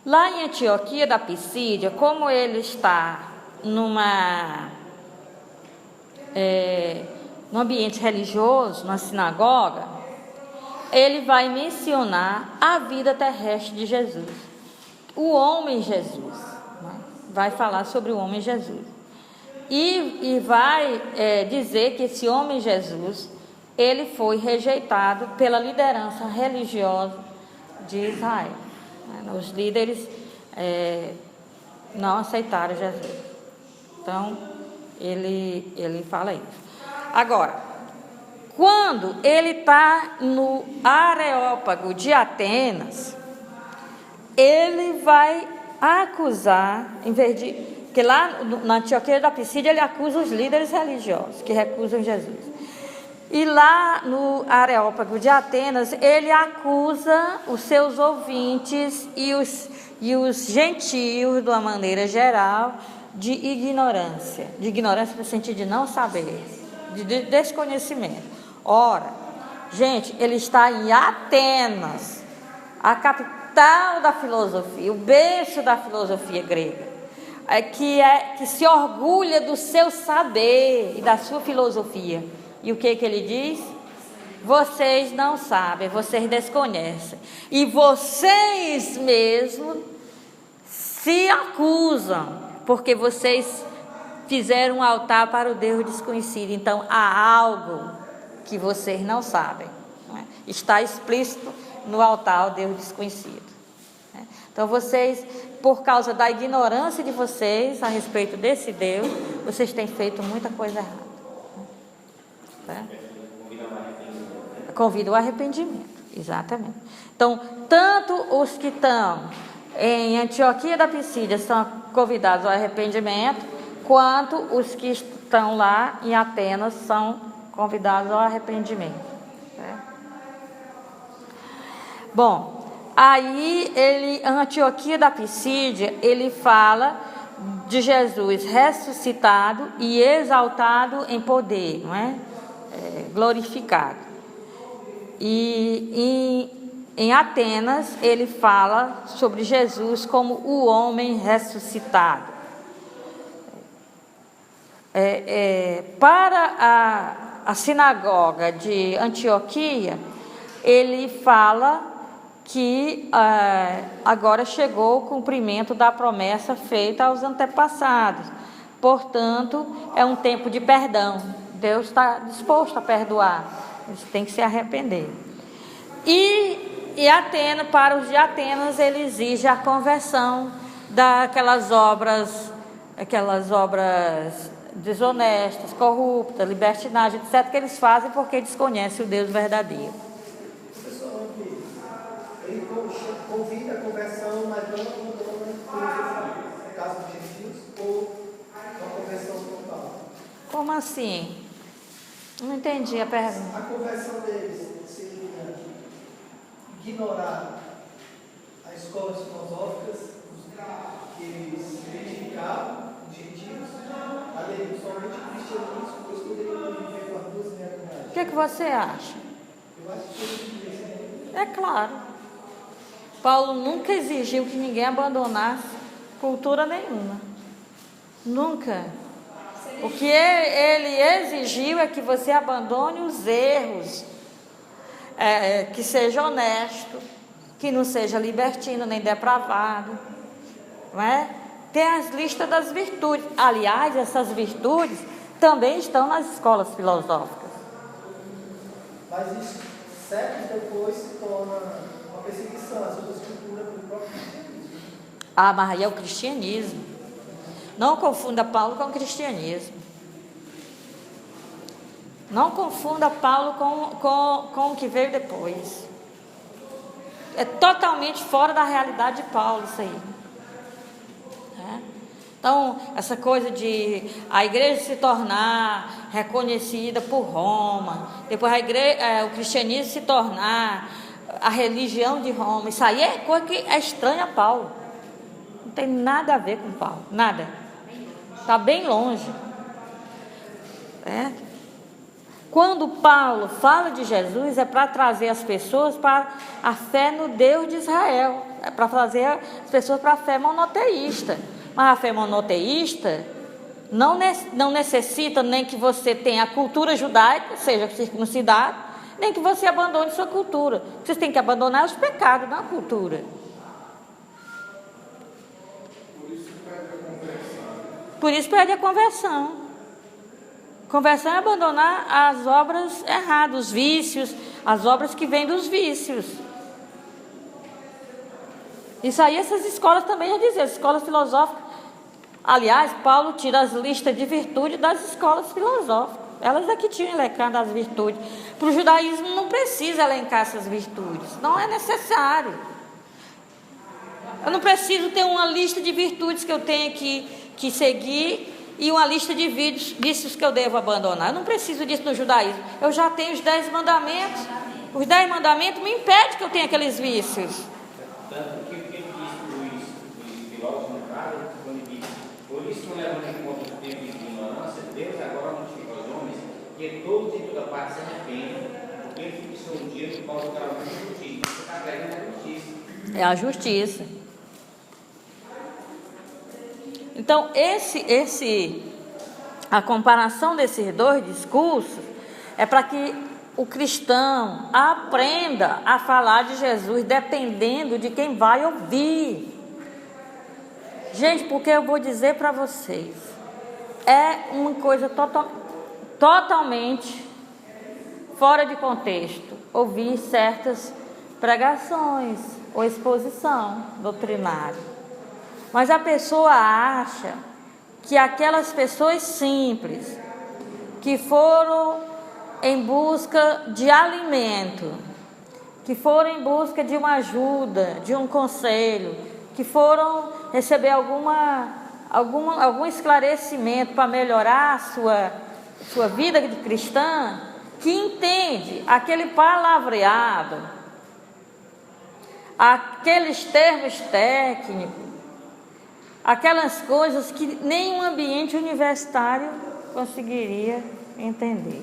A: Lá em Antioquia da Pisídia, como ele está num ambiente religioso, numa sinagoga, ele vai mencionar a vida terrestre de Jesus, o homem Jesus, né? Vai falar sobre o homem Jesus e vai dizer que esse homem Jesus, ele foi rejeitado pela liderança religiosa de Israel, né? Os líderes não aceitaram Jesus. Então ele fala isso. Agora, quando ele está no Areópago de Atenas, ele vai acusar, em vez de... Porque lá na Antioquia da Pisídia ele acusa os líderes religiosos que recusam Jesus. E lá no Areópago de Atenas, ele acusa os seus ouvintes e os gentios, de uma maneira geral, de ignorância no sentido de não saber, de desconhecimento. Ora, gente, ele está em Atenas, a capital da filosofia, o berço da filosofia grega, que se orgulha do seu saber e da sua filosofia. E o que ele diz? Vocês não sabem, vocês desconhecem. E vocês mesmos se acusam, porque vocês fizeram um altar para o Deus desconhecido. Então, há algo que vocês não sabem, não é? Está explícito no altar ao Deus desconhecido. Então, vocês, por causa da ignorância de vocês a respeito desse Deus, vocês têm feito muita coisa errada. Convida o arrependimento, exatamente. Então, tanto os que estão em Antioquia da Pisídia são convidados ao arrependimento, quanto os que estão lá em Atenas são convidados ao arrependimento. Bom, aí Antioquia da Pisídia, ele fala de Jesus ressuscitado e exaltado em poder, não é? Glorificado. E em Atenas ele fala sobre Jesus como o homem ressuscitado. Para a sinagoga de Antioquia, ele fala que agora chegou o cumprimento da promessa feita aos antepassados. Portanto, é um tempo de perdão. Deus está disposto a perdoar. Eles têm que se arrepender. E Atenas, para os de Atenas, ele exige a conversão daquelas obras desonestas, corruptas, libertinagem, etc., que eles fazem porque desconhecem o Deus verdadeiro.
D: Pessoal, ele convida a conversão, mas não abandona no caso dos gentios, ou uma conversão total.
A: Como assim? Não entendi a pergunta.
D: A conversão deles seria ignorar as escolas filosóficas que eles criticavam, os gentios, aderir somente ao cristianismo, pois poderiam viver com as duas realidades.
A: O que você acha?
D: Eu acho que
A: É claro. Paulo nunca exigiu que ninguém abandonasse cultura nenhuma. Nunca. O que ele exigiu é que você abandone os erros, que seja honesto, que não seja libertino nem depravado, não é? Tem as listas das virtudes. Aliás, essas virtudes também estão nas escolas filosóficas.
D: Mas isso, séculos depois, se torna uma perseguição às outras culturas do próprio cristianismo.
A: Mas aí é o cristianismo. Não confunda Paulo com o cristianismo. Não confunda Paulo com o que veio depois. É totalmente fora da realidade de Paulo isso aí. Então, essa coisa de a igreja se tornar reconhecida por Roma, depois o cristianismo se tornar a religião de Roma, isso aí é coisa que é estranha a Paulo. Não tem nada a ver com Paulo, nada. Está bem longe. Quando Paulo fala de Jesus, é para trazer as pessoas para a fé no Deus de Israel. É para trazer as pessoas para a fé monoteísta. Mas a fé monoteísta não necessita nem que você tenha a cultura judaica, seja circuncidado, nem que você abandone sua cultura. Vocês têm que abandonar os pecados, não a cultura. Por isso perde a conversão. Conversão é abandonar as obras erradas, os vícios, as obras que vêm dos vícios. Isso aí essas escolas também já diziam, as escolas filosóficas. Aliás, Paulo tira as listas de virtude das escolas filosóficas. Elas é que tinham elencado as virtudes. Para o judaísmo não precisa elencar essas virtudes, não é necessário. Eu não preciso ter uma lista de virtudes que eu tenho que seguir e uma lista de vícios que eu devo abandonar. Eu não preciso disso no judaísmo. Eu já tenho os 10 mandamentos. Os 10 mandamentos me impedem que eu tenha aqueles vícios.
C: Tanto que o que diz os filósofos no caso, quando ele diz, por isso não levando em conta o tempo de ignorância, Deus agora notifica aos homens que todos em toda parte se arrependem, porque ele fixou um dia no qual o cara vai justiça. Você está pregando a justiça.
A: É a justiça. Então, a comparação desses dois discursos é para que o cristão aprenda a falar de Jesus dependendo de quem vai ouvir. Gente, porque eu vou dizer para vocês, é uma coisa totalmente fora de contexto ouvir certas pregações ou exposição doutrinária. Mas a pessoa acha que aquelas pessoas simples que foram em busca de alimento, que foram em busca de uma ajuda, de um conselho, que foram receber algum esclarecimento para melhorar a sua vida de cristã, que entende aquele palavreado, aqueles termos técnicos, aquelas coisas que nenhum ambiente universitário conseguiria entender.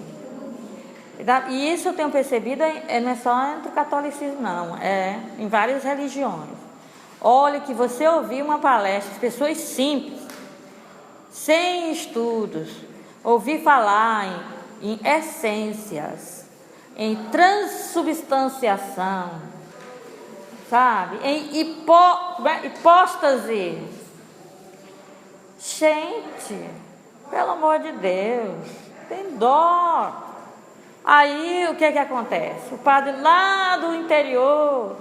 A: E isso eu tenho percebido, não é só entre o catolicismo, não, é em várias religiões. Olha que você ouvir uma palestra de pessoas simples, sem estudos, ouvir falar em essências, em transubstanciação, sabe? Em hipóstase. Gente, pelo amor de Deus, tem dó. Aí o que acontece? O padre lá do interior,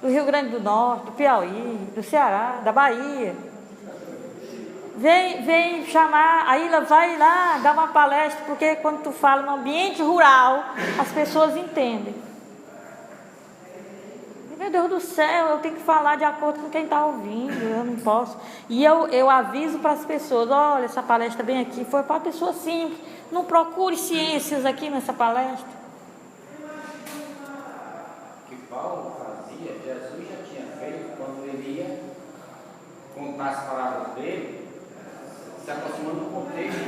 A: do Rio Grande do Norte, do Piauí, do Ceará, da Bahia, vem chamar, aí ela vai lá dar uma palestra, porque quando tu fala no ambiente rural, as pessoas entendem. Meu Deus do céu, eu tenho que falar de acordo com quem está ouvindo, eu não posso. E eu aviso para as pessoas, olha, essa palestra bem aqui foi para a pessoa simples, não procure ciências aqui nessa palestra.
C: O que Paulo fazia, Jesus já tinha feito quando ele ia contar as palavras dele, se aproximando do contexto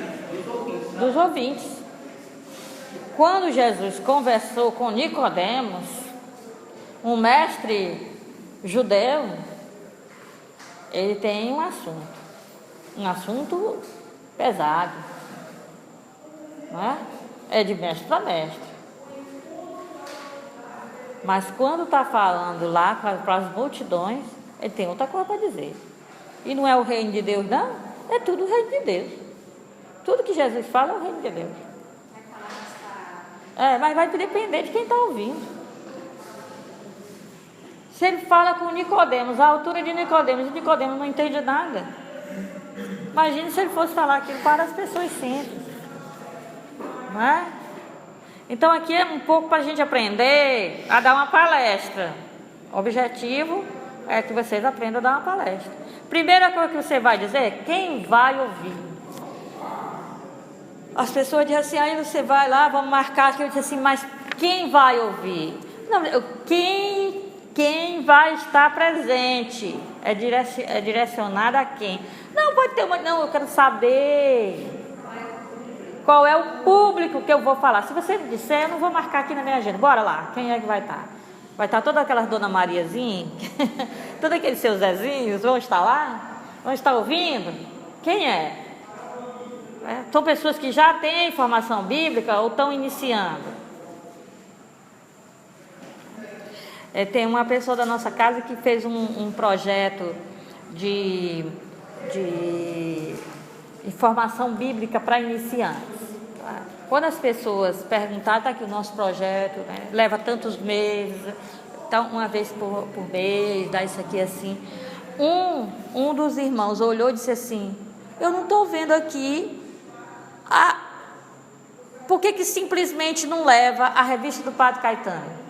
C: dos ouvintes.
A: Quando Jesus conversou com Nicodemos, um mestre judeu, ele tem um assunto pesado, não é? É de mestre para mestre. Mas quando está falando lá para as multidões, ele tem outra coisa para dizer. E não é o reino de Deus, não? É tudo o reino de Deus. Tudo que Jesus fala é o reino de Deus. Mas vai depender de quem está ouvindo. Se ele fala com Nicodemos, a altura de Nicodemos, e Nicodemos não entende nada. Imagine se ele fosse falar aquilo para as pessoas simples. Não é? Então aqui é um pouco para a gente aprender a dar uma palestra. O objetivo é que vocês aprendam a dar uma palestra. Primeira coisa que você vai dizer é quem vai ouvir. As pessoas dizem assim, aí você vai lá, vamos marcar aqui, eu disse assim, mas quem vai ouvir? Não, quem vai estar presente? É direcionado a quem? Não, pode ter uma... Não, eu quero saber qual é o público que eu vou falar. Se você me disser, eu não vou marcar aqui na minha agenda. Bora lá, quem é que vai estar? Vai estar todas aquelas Dona Mariazinha, todos aqueles seus Zezinhos vão estar lá? Vão estar ouvindo? Quem é? São pessoas que já têm formação bíblica ou estão iniciando? Tem uma pessoa da nossa casa que fez um projeto de informação bíblica para iniciantes. Quando as pessoas perguntaram, está aqui o nosso projeto, né? Leva tantos meses, então uma vez por mês, dá isso aqui assim. Um dos irmãos olhou e disse assim, eu não estou vendo aqui, por que simplesmente não leva a revista do Padre Caetano?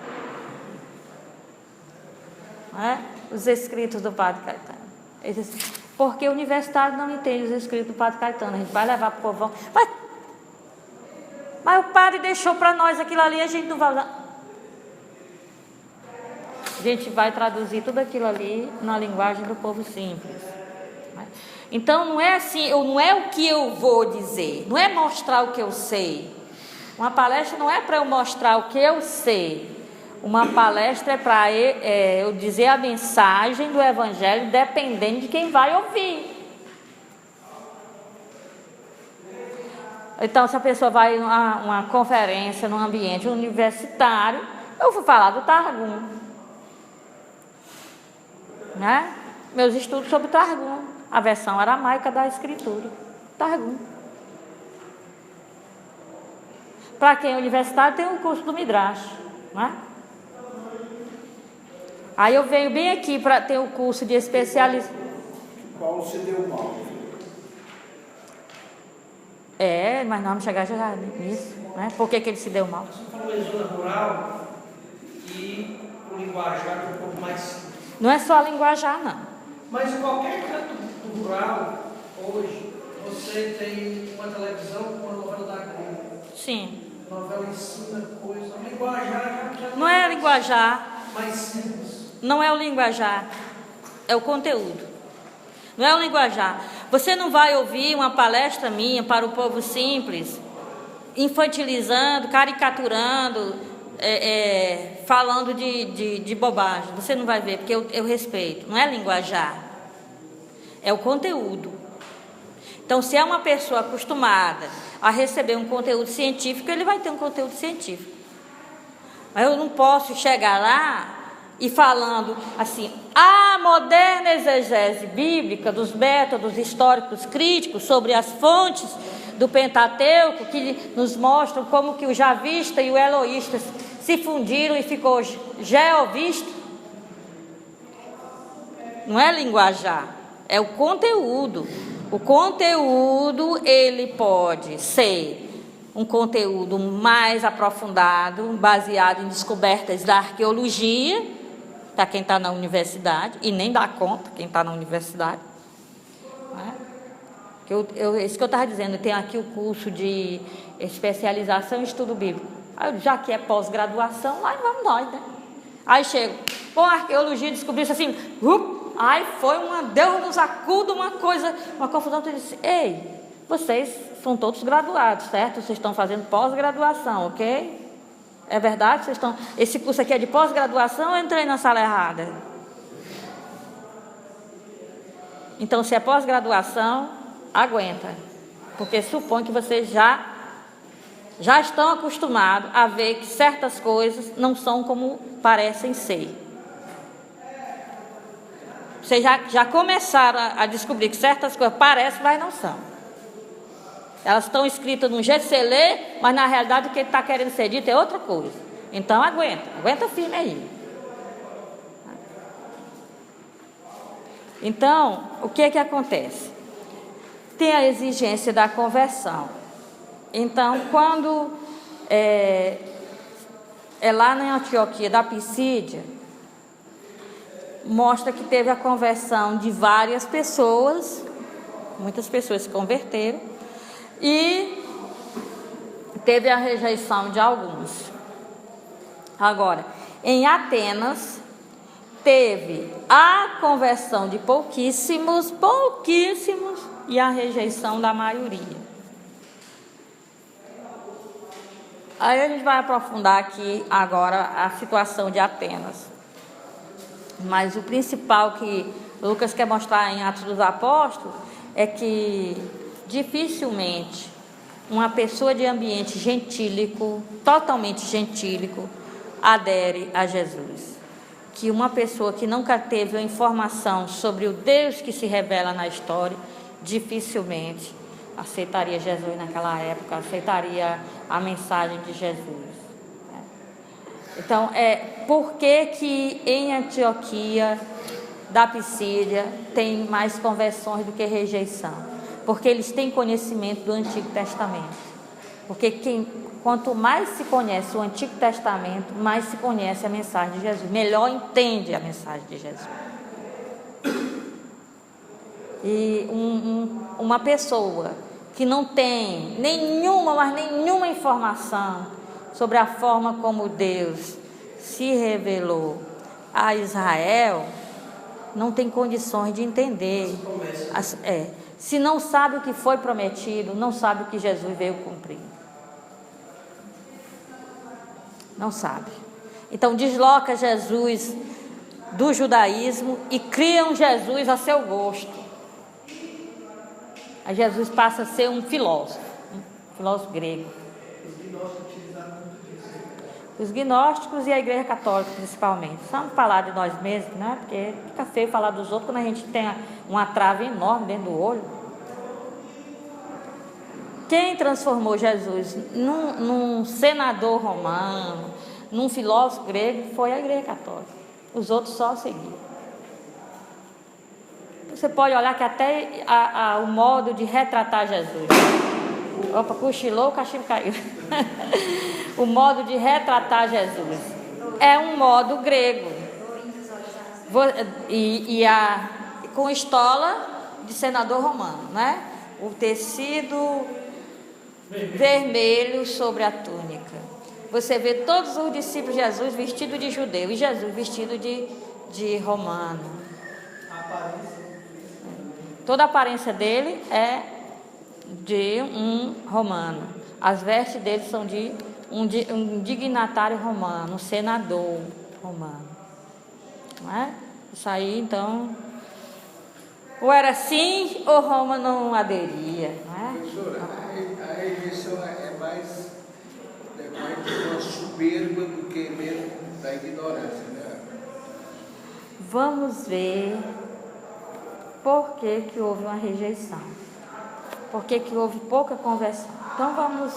A: Os escritos do Padre Caetano. Ele disse, porque o universitário não entende os escritos do Padre Caetano, a gente vai levar para o povão. Mas o padre deixou para nós aquilo ali, a gente não vai usar. A gente vai traduzir tudo aquilo ali na linguagem do povo simples. Então não é assim, não é o que eu vou dizer, não é mostrar o que eu sei. Uma palestra não é para eu mostrar o que eu sei. Uma palestra é para eu dizer a mensagem do Evangelho, dependendo de quem vai ouvir. Então, se a pessoa vai a uma conferência num ambiente universitário, eu vou falar do Targum, né? Meus estudos sobre Targum, a versão aramaica da Escritura, Targum. Para quem é universitário, tem um curso do Midrash, né? Aí eu venho bem aqui para ter o curso de especialização.
E: Paulo se deu mal.
A: Mas não vamos chegar já nisso, né? Por que ele se deu mal?
B: Você falou em zona rural e o linguajar é um pouco mais simples.
A: Não é só linguajar, não.
B: Mas em qualquer canto do rural, hoje, você tem uma televisão com uma novela da Globo.
A: Sim.
B: A novela ensina coisa. O linguajar já
A: não é linguajar.
B: Mais simples.
A: Não é o linguajar, é o conteúdo. Não é um linguajar. Você não vai ouvir uma palestra minha para o povo simples, infantilizando, caricaturando, falando de bobagem. Você não vai ver, porque eu respeito. Não é linguajar, é o conteúdo. Então, se é uma pessoa acostumada a receber um conteúdo científico, ele vai ter um conteúdo científico. Mas eu não posso chegar lá e falando assim, a moderna exegese bíblica dos métodos históricos críticos sobre as fontes do Pentateuco, que nos mostram como que o javista e o eloísta se fundiram e ficou jeovista. Não é linguajar, é o conteúdo. O conteúdo, ele pode ser um conteúdo mais aprofundado, baseado em descobertas da arqueologia, para quem está na universidade, e nem dá conta quem está na universidade. Isso que eu estava dizendo, tem aqui o curso de especialização em estudo bíblico. Já que é pós-graduação, aí vamos nós, né? Aí chego, a arqueologia descobriu isso assim, aí foi Deus nos acuda, uma confusão. Eu disse, ei, vocês são todos graduados, certo? Vocês estão fazendo pós-graduação, ok? É verdade? Esse curso aqui é de pós-graduação ou eu entrei na sala errada? Então, se é pós-graduação, aguenta. Porque supõe que vocês já estão acostumados a ver que certas coisas não são como parecem ser. Vocês já começaram a descobrir que certas coisas parecem, mas não são. Elas estão escritas num jeito de você ler, mas na realidade o que está querendo ser dito é outra coisa. Então aguenta firme aí. Então, o que acontece? Tem a exigência da conversão. Então, quando é lá na Antioquia da Pisídia, mostra que teve a conversão de várias pessoas, muitas pessoas se converteram, e teve a rejeição de alguns. Agora, em Atenas, teve a conversão de pouquíssimos, e a rejeição da maioria. Aí a gente vai aprofundar aqui agora a situação de Atenas. Mas o principal que Lucas quer mostrar em Atos dos Apóstolos é que dificilmente uma pessoa de ambiente gentílico, totalmente gentílico, adere a Jesus. Que uma pessoa que nunca teve a informação sobre o Deus que se revela na história, dificilmente aceitaria Jesus naquela época, aceitaria a mensagem de Jesus. Então, por que em Antioquia da Pisídia tem mais conversões do que rejeição? Porque eles têm conhecimento do Antigo Testamento. Porque quanto mais se conhece o Antigo Testamento, mais se conhece a mensagem de Jesus, melhor entende a mensagem de Jesus. E uma pessoa que não tem nenhuma informação sobre a forma como Deus se revelou a Israel, não tem condições de entender. Se não sabe o que foi prometido, não sabe o que Jesus veio cumprir. Não sabe. Então desloca Jesus do judaísmo e cria um Jesus a seu gosto. Aí Jesus passa a ser um filósofo grego. Os gnósticos e a Igreja Católica, principalmente. Vamos falar de nós mesmos, né? Porque fica feio falar dos outros quando a gente tem uma trave enorme dentro do olho. Quem transformou Jesus num senador romano, num filósofo grego, foi a Igreja Católica. Os outros só seguiram. Você pode olhar que até o modo de retratar Jesus. Opa, cochilou, o cachimbo caiu. O modo de retratar Jesus é um modo grego. Com estola de senador romano, né? O tecido vermelho sobre a túnica. Você vê todos os discípulos de Jesus vestidos de judeu e Jesus vestido de romano. Toda a aparência dele é de um romano. As vestes dele são de um dignatário romano, um senador romano. Não é? Isso aí, então, ou era assim, ou Roma não aderia. Não é?
E: Professora, a rejeição é mais uma soberba do que mesmo da ignorância, né?
A: Vamos ver por que houve uma rejeição. Por que houve pouca conversão. Então vamos...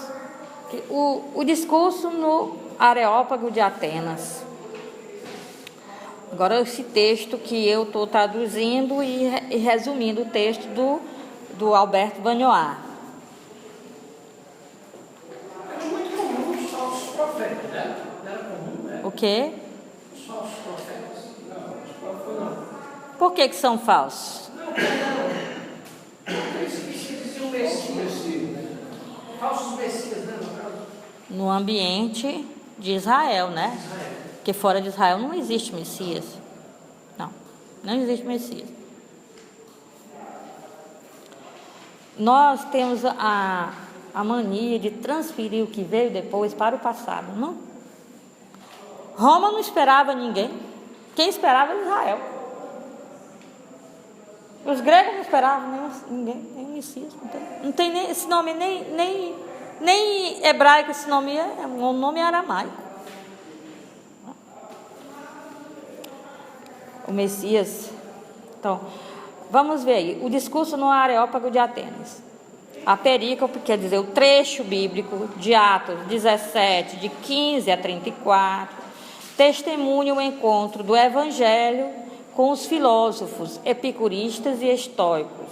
A: O discurso no Areópago de Atenas. Agora esse texto que eu estou traduzindo e resumindo o texto do Alberto Bagnoard.
B: Era muito comum os falsos profetas, né? Não era comum, né?
A: O quê?
B: Os falsos profetas. Não, os profetas não.
A: Por que são falsos?
B: Não. Eles se diziam Messias. Falsos Messias, né?
A: No ambiente de Israel, né? Porque fora de Israel não existe Messias. Não existe Messias. Nós temos a mania de transferir o que veio depois para o passado, não? Roma não esperava ninguém. Quem esperava era Israel. Os gregos não esperavam ninguém, nem Messias. Não tem nem esse nome, nem hebraico, esse nome é um nome aramaico. O Messias. Então, vamos ver aí. O discurso no Areópago de Atenas. A perícope, quer dizer, o trecho bíblico de Atos 17, de 15 a 34, testemunha o encontro do Evangelho com os filósofos epicuristas e estoicos.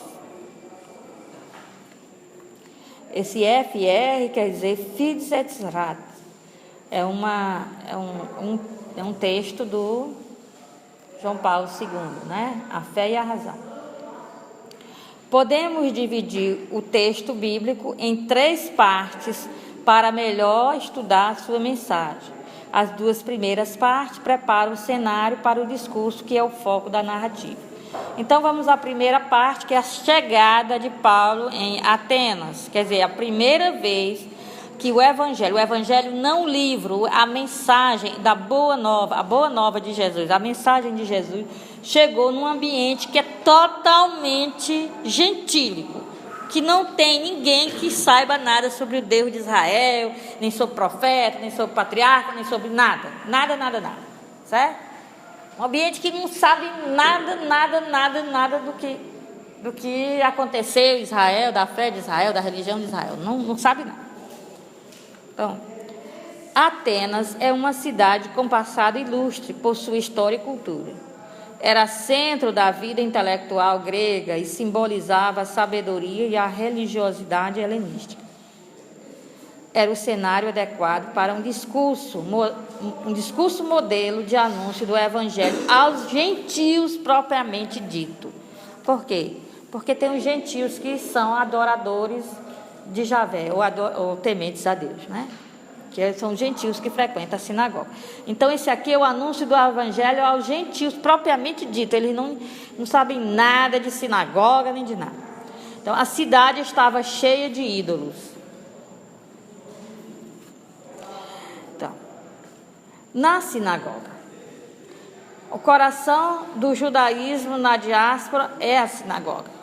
A: Esse FR quer dizer Fides et Rat. É um texto do João Paulo II, né? A fé e a razão. Podemos dividir o texto bíblico em 3 partes para melhor estudar sua mensagem. As 2 primeiras partes preparam o cenário para o discurso, que é o foco da narrativa. Então vamos à primeira parte, que é a chegada de Paulo em Atenas. Quer dizer, a primeira vez que o Evangelho não o livro, a mensagem da boa nova, a boa nova de Jesus, a mensagem de Jesus, chegou num ambiente que é totalmente gentílico, que não tem ninguém que saiba nada sobre o Deus de Israel, nem sobre profeta, nem sobre patriarca, nem sobre nada, certo? Um ambiente que não sabe nada do que aconteceu em Israel, da fé de Israel, da religião de Israel, não sabe nada. Então, Atenas é uma cidade com passado ilustre por sua história e cultura. Era centro da vida intelectual grega e simbolizava a sabedoria e a religiosidade helenística. Era o cenário adequado para um discurso modelo de anúncio do Evangelho aos gentios propriamente dito. Por quê? Porque tem os gentios que são adoradores de Javé, ou tementes a Deus, né? Que são gentios que frequentam a sinagoga. Então esse aqui é o anúncio do Evangelho aos gentios propriamente dito. Eles não sabem nada de sinagoga nem de nada. Então a cidade estava cheia de ídolos. Então, na sinagoga, o coração do judaísmo na diáspora é a sinagoga.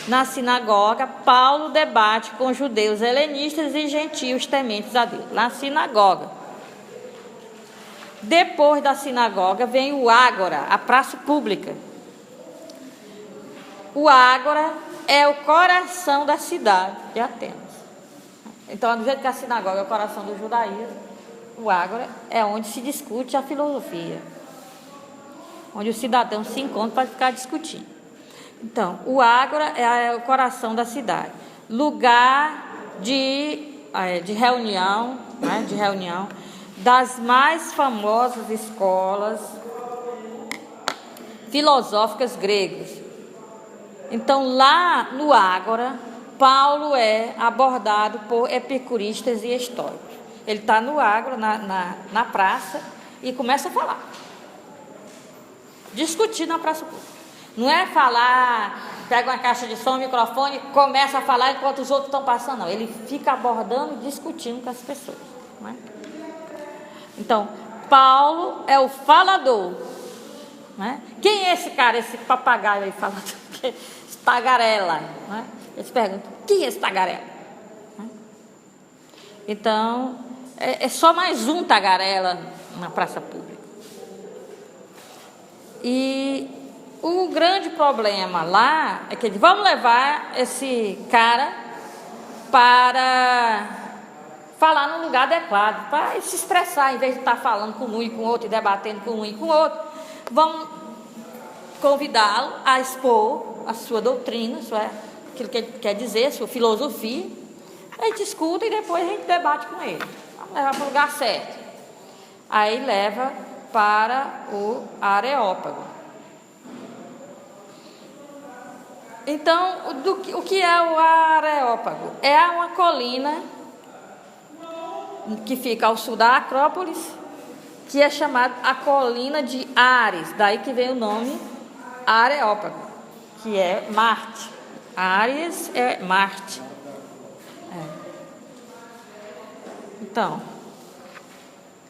A: Na sinagoga, Paulo debate com judeus helenistas e gentios tementes a Deus. Na sinagoga. Depois da sinagoga vem o ágora, a praça pública. O ágora é o coração da cidade de Atenas. Então, do jeito que a sinagoga é o coração do judaísmo, o ágora é onde se discute a filosofia. Onde os cidadãos se encontram para ficar discutindo. Então, o ágora é o coração da cidade, lugar de reunião, né, das mais famosas escolas filosóficas gregas. Então, lá no ágora, Paulo é abordado por epicuristas e estoicos. Ele está no ágora, na praça, e começa a falar, discutir na praça pública. Não é falar pega uma caixa de som, um microfone, começa a falar enquanto os outros estão passando. Não, ele fica abordando e discutindo com as pessoas. Não é? Então, Paulo é o falador. Não é? Quem é esse cara, esse papagaio aí falador? Esse tagarela. Não é? Eles perguntam, quem é esse tagarela? Não é? Então, é só mais um tagarela na praça pública. E o grande problema lá é que vamos levar esse cara para falar no lugar adequado, para se expressar, em vez de estar falando com um e com o outro, e debatendo com um e com o outro. Vamos convidá-lo a expor a sua doutrina, aquilo que ele quer dizer, a sua filosofia. A gente escuta e depois a gente debate com ele. Vamos levar para o lugar certo. Aí leva para o Areópago. Então, o que é o Areópago? É uma colina que fica ao sul da Acrópolis, que é chamada a colina de Ares, daí que vem o nome Areópago, que é Marte. Ares é Marte. Então,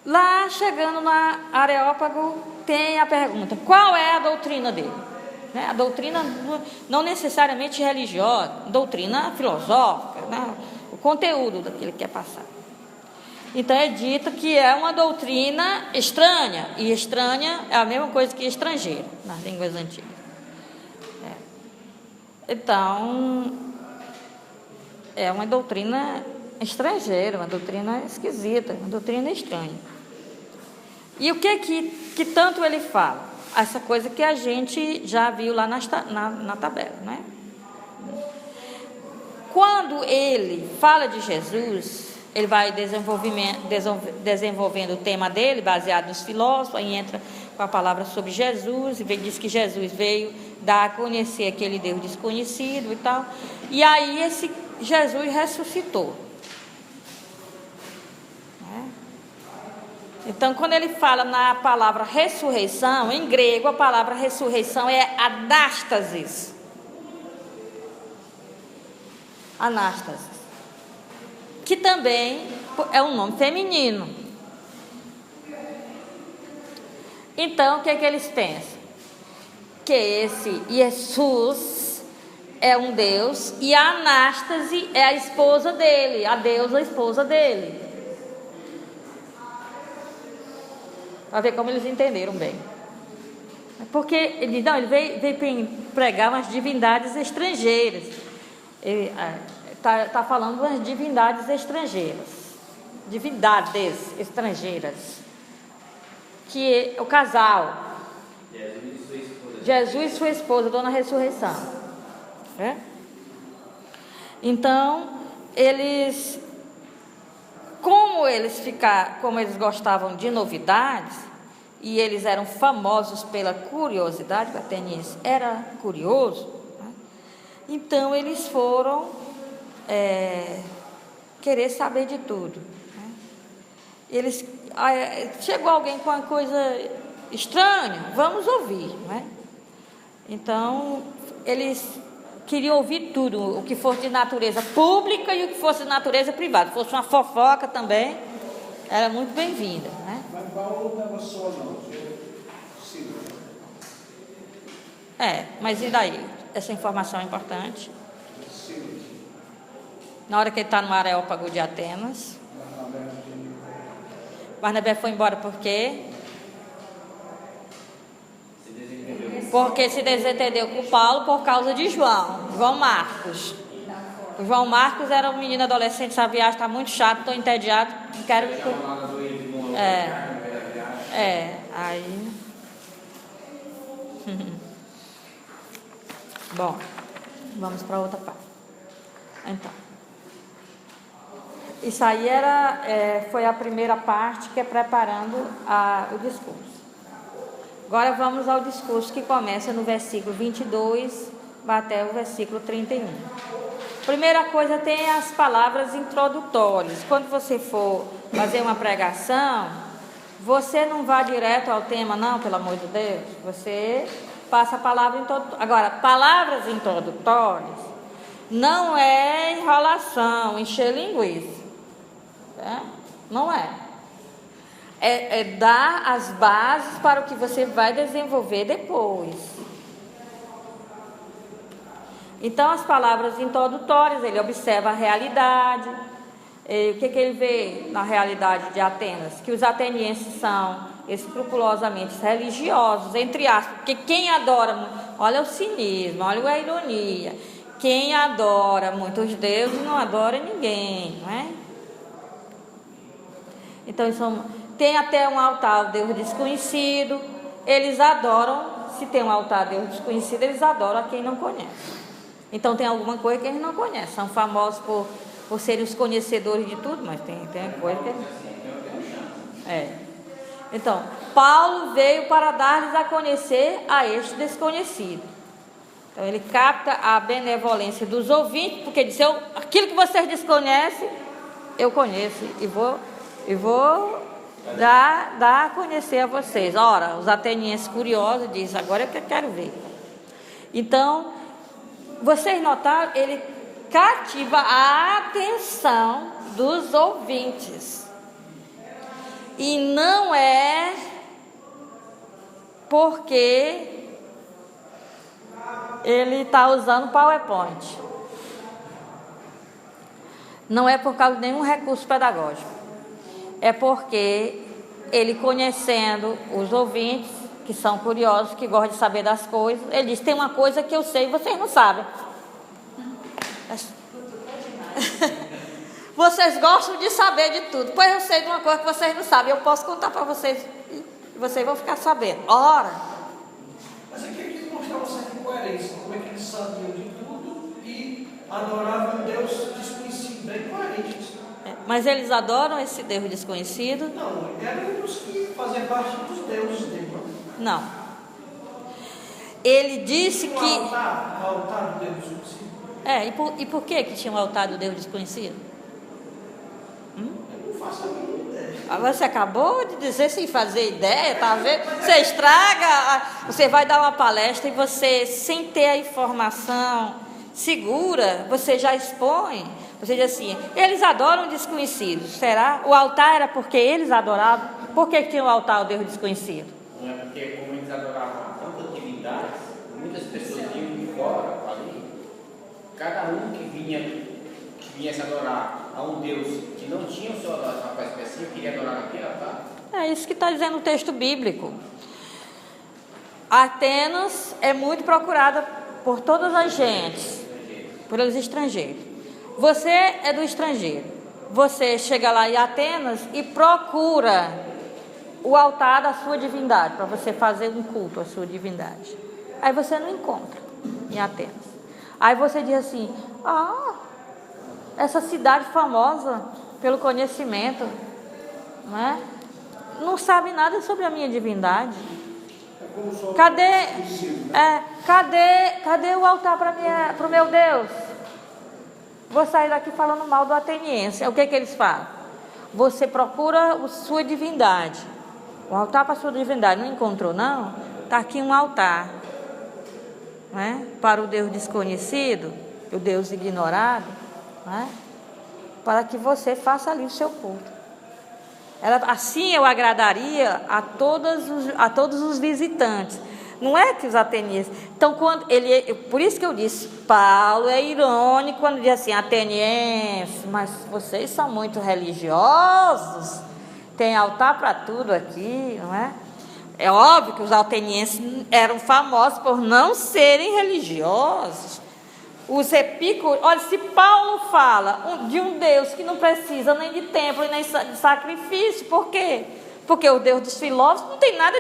A: lá chegando na Areópago, tem a pergunta: qual é a doutrina dele? A doutrina não necessariamente religiosa, doutrina filosófica, né? O conteúdo daquilo que quer passar. Então é dito que é uma doutrina estranha, e estranha é a mesma coisa que estrangeira nas línguas antigas. Então, é uma doutrina estrangeira, uma doutrina esquisita, uma doutrina estranha. E o que tanto ele fala? Essa coisa que a gente já viu lá na tabela, né? Quando ele fala de Jesus, ele vai desenvolvendo o tema dele, baseado nos filósofos, aí entra com a palavra sobre Jesus, e diz que Jesus veio dar a conhecer aquele Deus desconhecido e tal. E aí esse Jesus ressuscitou. Então, quando ele fala na palavra ressurreição, em grego a palavra ressurreição é anástasis. Anástasis. Que também é um nome feminino. Então, o que é que eles pensam? Que esse Jesus é um Deus e a anástase é a esposa dele, a deusa esposa dele. Para ver como eles entenderam bem. Porque ele veio pregar umas divindades estrangeiras. Ele está falando umas divindades estrangeiras. Divindades estrangeiras. Que é o casal. Jesus e sua esposa, Dona Ressurreição. Então, como eles gostavam de novidades, e eles eram famosos pela curiosidade, o ateniense era curioso, né? Então eles foram querer saber de tudo, né? Chegou alguém com uma coisa estranha, vamos ouvir, né? Então eles queriam ouvir tudo, o que fosse de natureza pública e o que fosse de natureza privada. Se fosse uma fofoca também, era muito bem-vinda, né?
E: Mas Paulo não estava só, não. Sim.
A: Mas e daí? Essa informação é importante.
E: Sim.
A: Na hora que ele está no Areópago de Atenas, Barnabé foi embora por quê? Porque se desentendeu com Paulo por causa de João Marcos. O João Marcos era um menino adolescente, essa viagem está muito chata, estou entediado, não quero ir. Aí. Bom, vamos para outra parte. Então, isso aí foi a primeira parte, que é preparando o discurso. Agora vamos ao discurso, que começa no versículo 22 até o versículo 31. Primeira coisa, tem as palavras introdutórias. Quando você for fazer uma pregação, você não vá direto ao tema, não, pelo amor de Deus. Você passa a palavra introdutória. Agora, palavras introdutórias não é enrolação, encher linguiça. Tá? Não é. É dar as bases para o que você vai desenvolver depois. Então, as palavras introdutórias, ele observa a realidade. O que ele vê na realidade de Atenas? Que os atenienses são escrupulosamente religiosos, entre aspas, porque quem adora, olha o cinismo, olha a ironia, quem adora muitos deuses não adora ninguém, não é? Então, tem até um altar ao Deus desconhecido, eles adoram, se tem um altar a Deus desconhecido, eles adoram a quem não conhece. Então, tem alguma coisa que eles não conhecem, são famosos por serem os conhecedores de tudo, mas tem coisa que Então, Paulo veio para dar-lhes a conhecer a este desconhecido. Então, ele capta a benevolência dos ouvintes, porque diz, aquilo que vocês desconhecem, eu conheço e vou dar a conhecer a vocês. Ora, os atenienses curiosos dizem, agora é que eu quero ver. Então, vocês notaram, ele cativa a atenção dos ouvintes. E não é porque ele está usando PowerPoint. Não é por causa de nenhum recurso pedagógico. É porque ele, conhecendo os ouvintes, que são curiosos, que gostam de saber das coisas, ele diz, tem uma coisa que eu sei e vocês não sabem. Vocês gostam de saber de tudo. Pois eu sei de uma coisa que vocês não sabem. Eu posso contar para vocês e vocês vão ficar sabendo. Ora!
B: Mas aqui ele quis mostrar uma certa incoerência. Como é que eles sabiam de tudo e adoravam um Deus desconhecido. Bem coerente isso.
A: Mas eles adoram esse Deus desconhecido?
B: Não, eram os que faziam parte dos deuses dele.
A: Não. Ele disse que...
B: O altar do Deus desconhecido.
A: E por que tinha um altar do Deus desconhecido?
B: Eu não faço a mínima ideia.
A: Você acabou de dizer sem fazer ideia, tá vendo? Você estraga, você vai dar uma palestra e você, sem ter a informação segura, você já expõe. Você diz assim, eles adoram desconhecidos. Será? O altar era porque eles adoravam? Por que tinha o altar ao Deus desconhecido?
C: Não é porque, como eles adoravam tantas divindades, muitas pessoas vinham de fora ali. Cada um que viesse adorar a um Deus que não tinha o seu adoração específico, queria adorar aquele altar.
A: É isso que está dizendo o texto bíblico. Atenas é muito procurada por todas as gentes, por os estrangeiros. Você é do estrangeiro. Você chega lá em Atenas e procura o altar da sua divindade, para você fazer um culto à sua divindade. Aí você não encontra em Atenas. Aí você diz assim, essa cidade famosa pelo conhecimento, né? Não sabe nada sobre a minha divindade. Cadê o altar para o meu Deus? Vou sair daqui falando mal do ateniense. O que eles falam? Você procura a sua divindade. O altar para a sua divindade não encontrou, não? Está aqui um altar, né? Para o Deus desconhecido, o Deus ignorado, né? Para que você faça ali o seu culto. Assim eu agradaria a todos os visitantes. Não é que os atenienses... Então, por isso que eu disse, Paulo é irônico quando diz assim, atenienses, mas vocês são muito religiosos, tem altar para tudo aqui, não é? É óbvio que os atenienses eram famosos por não serem religiosos. Os epícuros... Olha, se Paulo fala de um Deus que não precisa nem de templo e nem de sacrifício, por quê? Porque o Deus dos filósofos não tem nada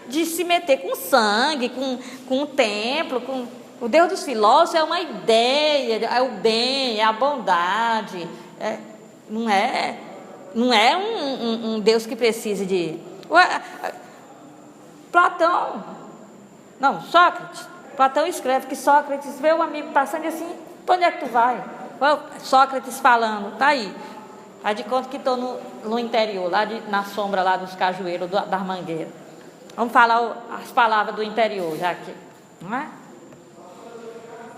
A: de se meter com sangue, com o templo. O Deus dos filósofos é uma ideia, é o bem, é a bondade. Não é um Deus que precise de... Sócrates. Platão escreve que Sócrates vê o amigo passando e assim, para onde é que tu vai? Sócrates falando, está aí. Faz de conta que estou no interior, na sombra lá dos cajueiros, das mangueiras. Vamos falar as palavras do interior, já que não é?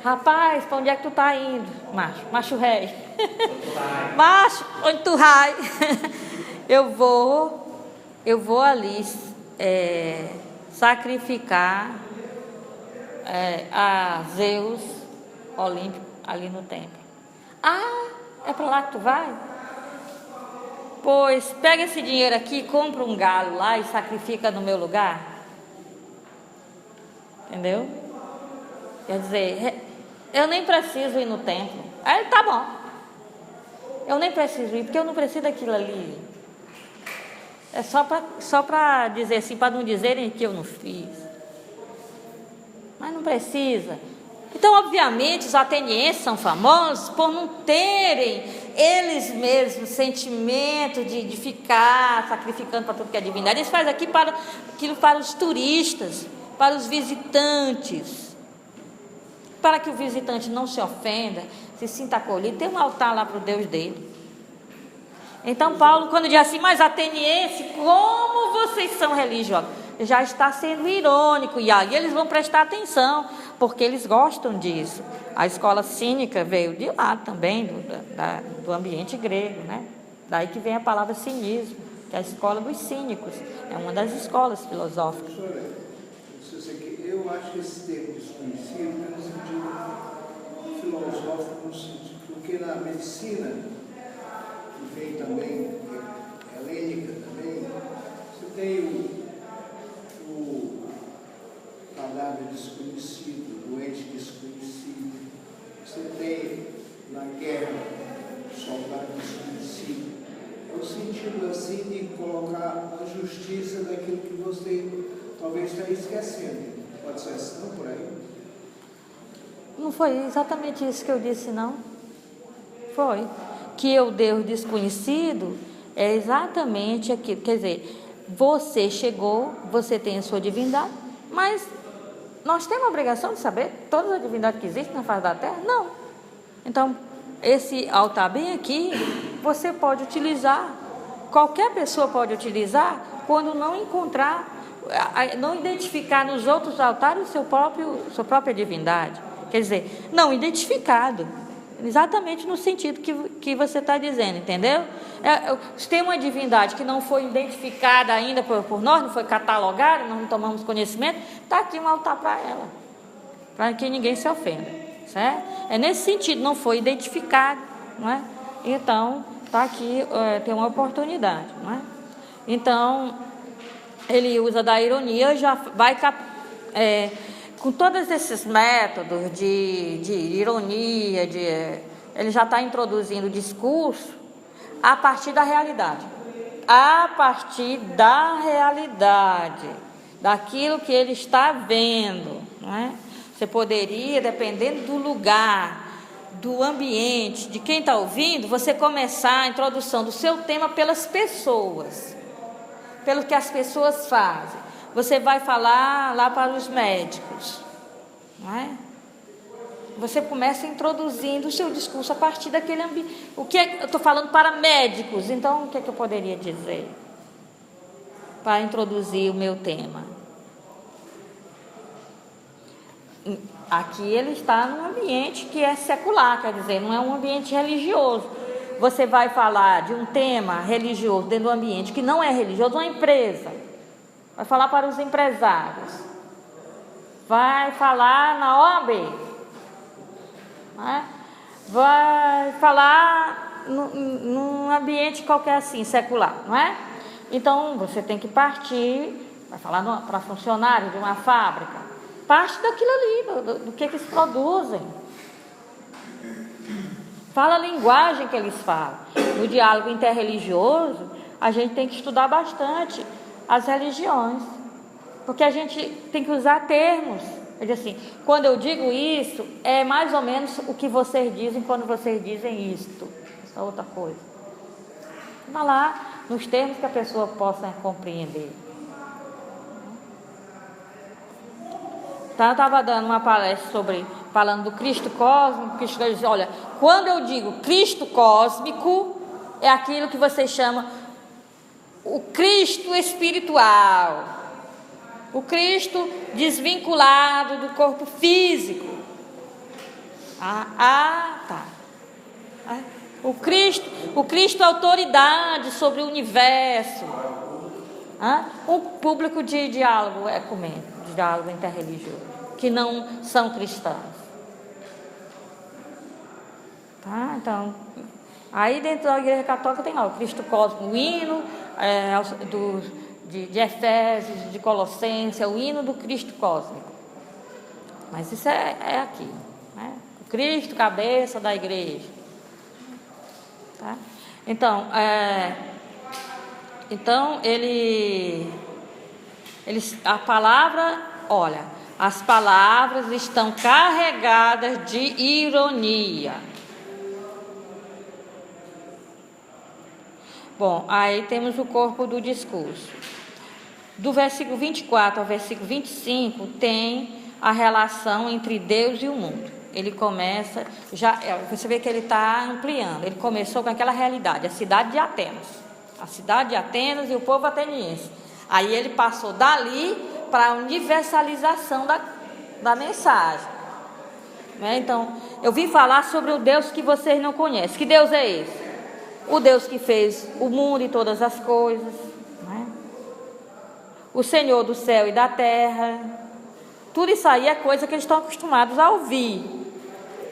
A: Rapaz, para onde é que tu tá indo? Macho rei. Macho, onde tu vai? Eu vou ali sacrificar a Zeus Olímpico ali no templo. Ah, é para lá que tu vai? Pois pega esse dinheiro aqui, compra um galo lá e sacrifica no meu lugar. Entendeu? Quer dizer, eu nem preciso ir no templo. Aí tá bom. Eu nem preciso ir, porque eu não preciso daquilo ali. É só para dizer assim, para não dizerem que eu não fiz. Mas não precisa. Então, obviamente, os atenienses são famosos por não terem eles mesmos sentimento de ficar sacrificando para tudo que é divindade. Eles fazem aquilo para os turistas, para os visitantes, para que o visitante não se ofenda, se sinta acolhido. Tem um altar lá para o Deus dele. Então, Paulo, quando diz assim, mas ateniense, como vocês são religiosos? Já está sendo irônico, e aí eles vão prestar atenção, porque eles gostam disso. A escola cínica veio de lá também, do ambiente grego, né? Daí que vem a palavra cinismo, que é a escola dos cínicos, é uma das escolas filosóficas.
E: Professora, eu acho que esse termo desconhecido tem um sentido filosófico, no sentido, porque na medicina, que vem também, helênica também, você tem o cadáver desconhecido, o ente desconhecido. Você tem na guerra o soldado desconhecido. É o sentido assim de colocar a justiça daquilo que você talvez esteja esquecendo. Pode ser assim, por aí?
A: Não foi exatamente isso que eu disse, não. Foi. Que o Deus desconhecido é exatamente aquilo. Quer dizer, você chegou, você tem a sua divindade, mas nós temos a obrigação de saber todas as divindades que existem na face da terra? Não. Então, esse altar bem aqui, você pode utilizar, qualquer pessoa pode utilizar, quando não encontrar, não identificar nos outros altares sua própria divindade. Quer dizer, não identificado. Exatamente no sentido que você está dizendo, entendeu? Se tem uma divindade que não foi identificada ainda por nós, não foi catalogada, nós não tomamos conhecimento, está aqui um altar para ela, para que ninguém se ofenda, certo? É nesse sentido, não foi identificado, não é? Então, está aqui, tem uma oportunidade, não é? Então, ele usa da ironia, já vai com todos esses métodos de ironia, ele já está introduzindo o discurso a partir da realidade. A partir da realidade, daquilo que ele está vendo, não é? Você poderia, dependendo do lugar, do ambiente, de quem está ouvindo, você começar a introdução do seu tema pelas pessoas, pelo que as pessoas fazem. Você vai falar lá para os médicos, não é? Você começa introduzindo o seu discurso a partir daquele ambiente. Eu estou falando para médicos, então o que é que eu poderia dizer para introduzir o meu tema? Aqui ele está num ambiente que é secular, quer dizer, não é um ambiente religioso. Você vai falar de um tema religioso dentro de um ambiente que não é religioso, uma empresa. Vai falar para os empresários. Vai falar na OAB. Né? Vai falar num ambiente qualquer assim, secular, não é? Então, você tem que partir, vai falar para funcionário de uma fábrica, parte daquilo ali, do que eles produzem. Fala a linguagem que eles falam. No diálogo interreligioso, a gente tem que estudar bastante as religiões, porque a gente tem que usar termos. Eu digo assim, quando eu digo isso, é mais ou menos o que vocês dizem quando vocês dizem isto, essa outra coisa. Vá lá, nos termos que a pessoa possa compreender. Então, eu estava dando uma palestra falando do Cristo cósmico. Cristo diz, olha, quando eu digo Cristo cósmico, é aquilo que vocês chamam o Cristo espiritual. O Cristo desvinculado do corpo físico. Tá. O Cristo autoridade sobre o universo. Um público de diálogo ecumênico, de diálogo interreligioso, que não são cristãos. Tá? Então, aí dentro da Igreja Católica tem lá o Cristo Cósmico, o hino de Efésios, de Colossenses, o hino do Cristo Cósmico. Mas isso é aqui, né? O Cristo, cabeça da igreja. Tá? Então, a palavra, olha, as palavras estão carregadas de ironia. Bom, aí temos o corpo do discurso. Do versículo 24 ao versículo 25 tem a relação entre Deus e o mundo. Ele começa, você vê que ele está ampliando. Ele começou com aquela realidade, a cidade de Atenas. A cidade de Atenas e o povo ateniense. Aí ele passou dali para a universalização da mensagem. Né? Então, eu vim falar sobre o Deus que vocês não conhecem. Que Deus é esse? O Deus que fez o mundo e todas as coisas. Né? O Senhor do céu e da terra. Tudo isso aí é coisa que eles estão acostumados a ouvir.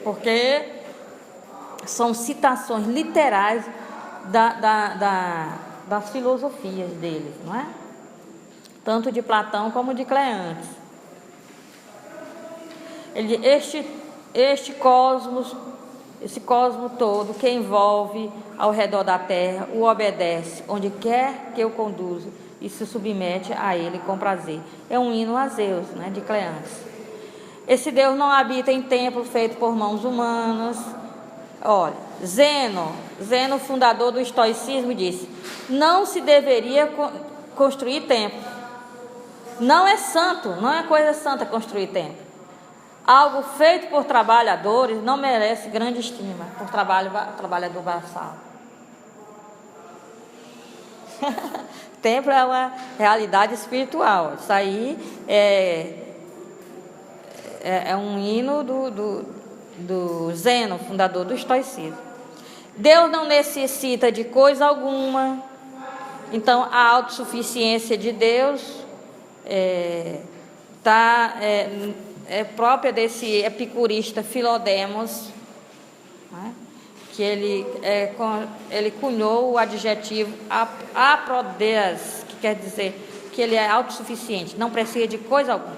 A: Porque são citações literais das filosofias deles, não é? Tanto de Platão como de Cleantes. Esse cosmos todo que envolve ao redor da terra, o obedece onde quer que eu conduza e se submete a ele com prazer. É um hino a Zeus, né, de Cleantes. Esse Deus não habita em templo feito por mãos humanas. Olha, Zeno, fundador do estoicismo, disse: não se deveria construir templo. Não é santo, não é coisa santa construir templo. Algo feito por trabalhadores não merece grande estima por trabalhador braçal. Templo é uma realidade espiritual. Isso aí é um hino do Zeno, fundador do estoicismo. Deus não necessita de coisa alguma. Então, a autossuficiência de Deus é própria desse epicurista Filodemos, né? Que ele cunhou o adjetivo aprodeas, que quer dizer que ele é autossuficiente, não precisa de coisa alguma.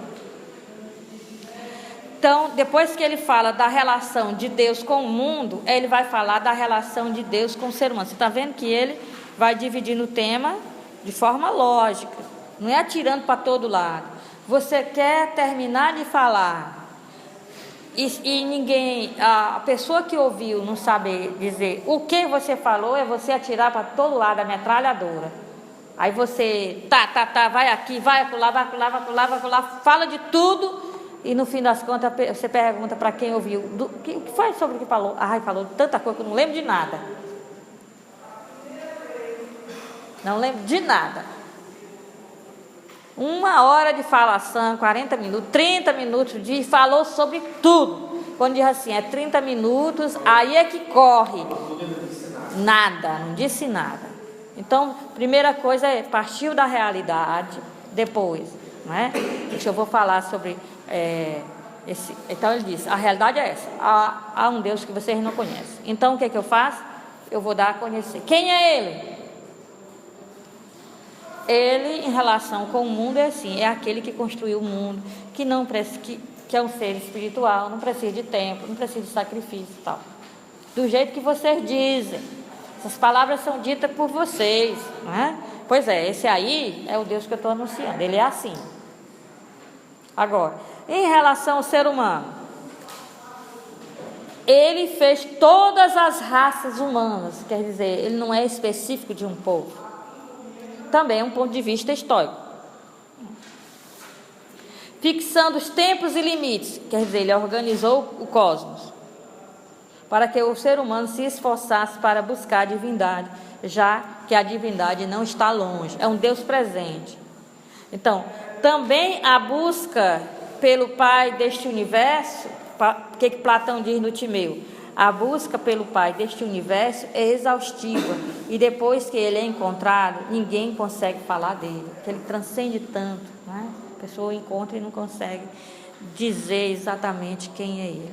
A: Então, depois que ele fala da relação de Deus com o mundo, ele vai falar da relação de Deus com o ser humano. Você está vendo que ele vai dividindo o tema de forma lógica, não é atirando para todo lado. Você quer terminar de falar e ninguém, a pessoa que ouviu não saber dizer o que você falou, é você atirar para todo lado a metralhadora. Aí você vai aqui, vai acolá, fala de tudo. E no fim das contas você pergunta para quem ouviu: o que foi sobre o que falou? Falou tanta coisa que eu não lembro de nada. Não lembro de nada. 1 hora de falação, 40 minutos, 30 minutos falou sobre tudo. Quando diz assim, 30 minutos, aí é que corre. Nada, não disse nada. Então, primeira coisa é partiu da realidade, depois, né? Eu vou falar sobre então ele diz, a realidade é essa, há um Deus que vocês não conhecem. Então o que eu faço? Eu vou dar a conhecer. Quem é ele? Ele, em relação com o mundo, é assim, é aquele que construiu o mundo, que é um ser espiritual, não precisa de tempo, não precisa de sacrifício e tal. Do jeito que vocês dizem. Essas palavras são ditas por vocês, não é? Pois esse aí é o Deus que eu estou anunciando, ele é assim. Agora, em relação ao ser humano, ele fez todas as raças humanas, quer dizer, ele não é específico de um povo. Também é um ponto de vista estoico. Fixando os tempos e limites, quer dizer, ele organizou o cosmos, para que o ser humano se esforçasse para buscar a divindade, já que a divindade não está longe, é um Deus presente. Então, Também a busca pelo Pai deste universo, o que Platão diz no Timeu? A busca pelo Pai deste universo é exaustiva, e depois que ele é encontrado, ninguém consegue falar dele, porque ele transcende tanto, né? A pessoa o encontra e não consegue dizer exatamente quem é ele.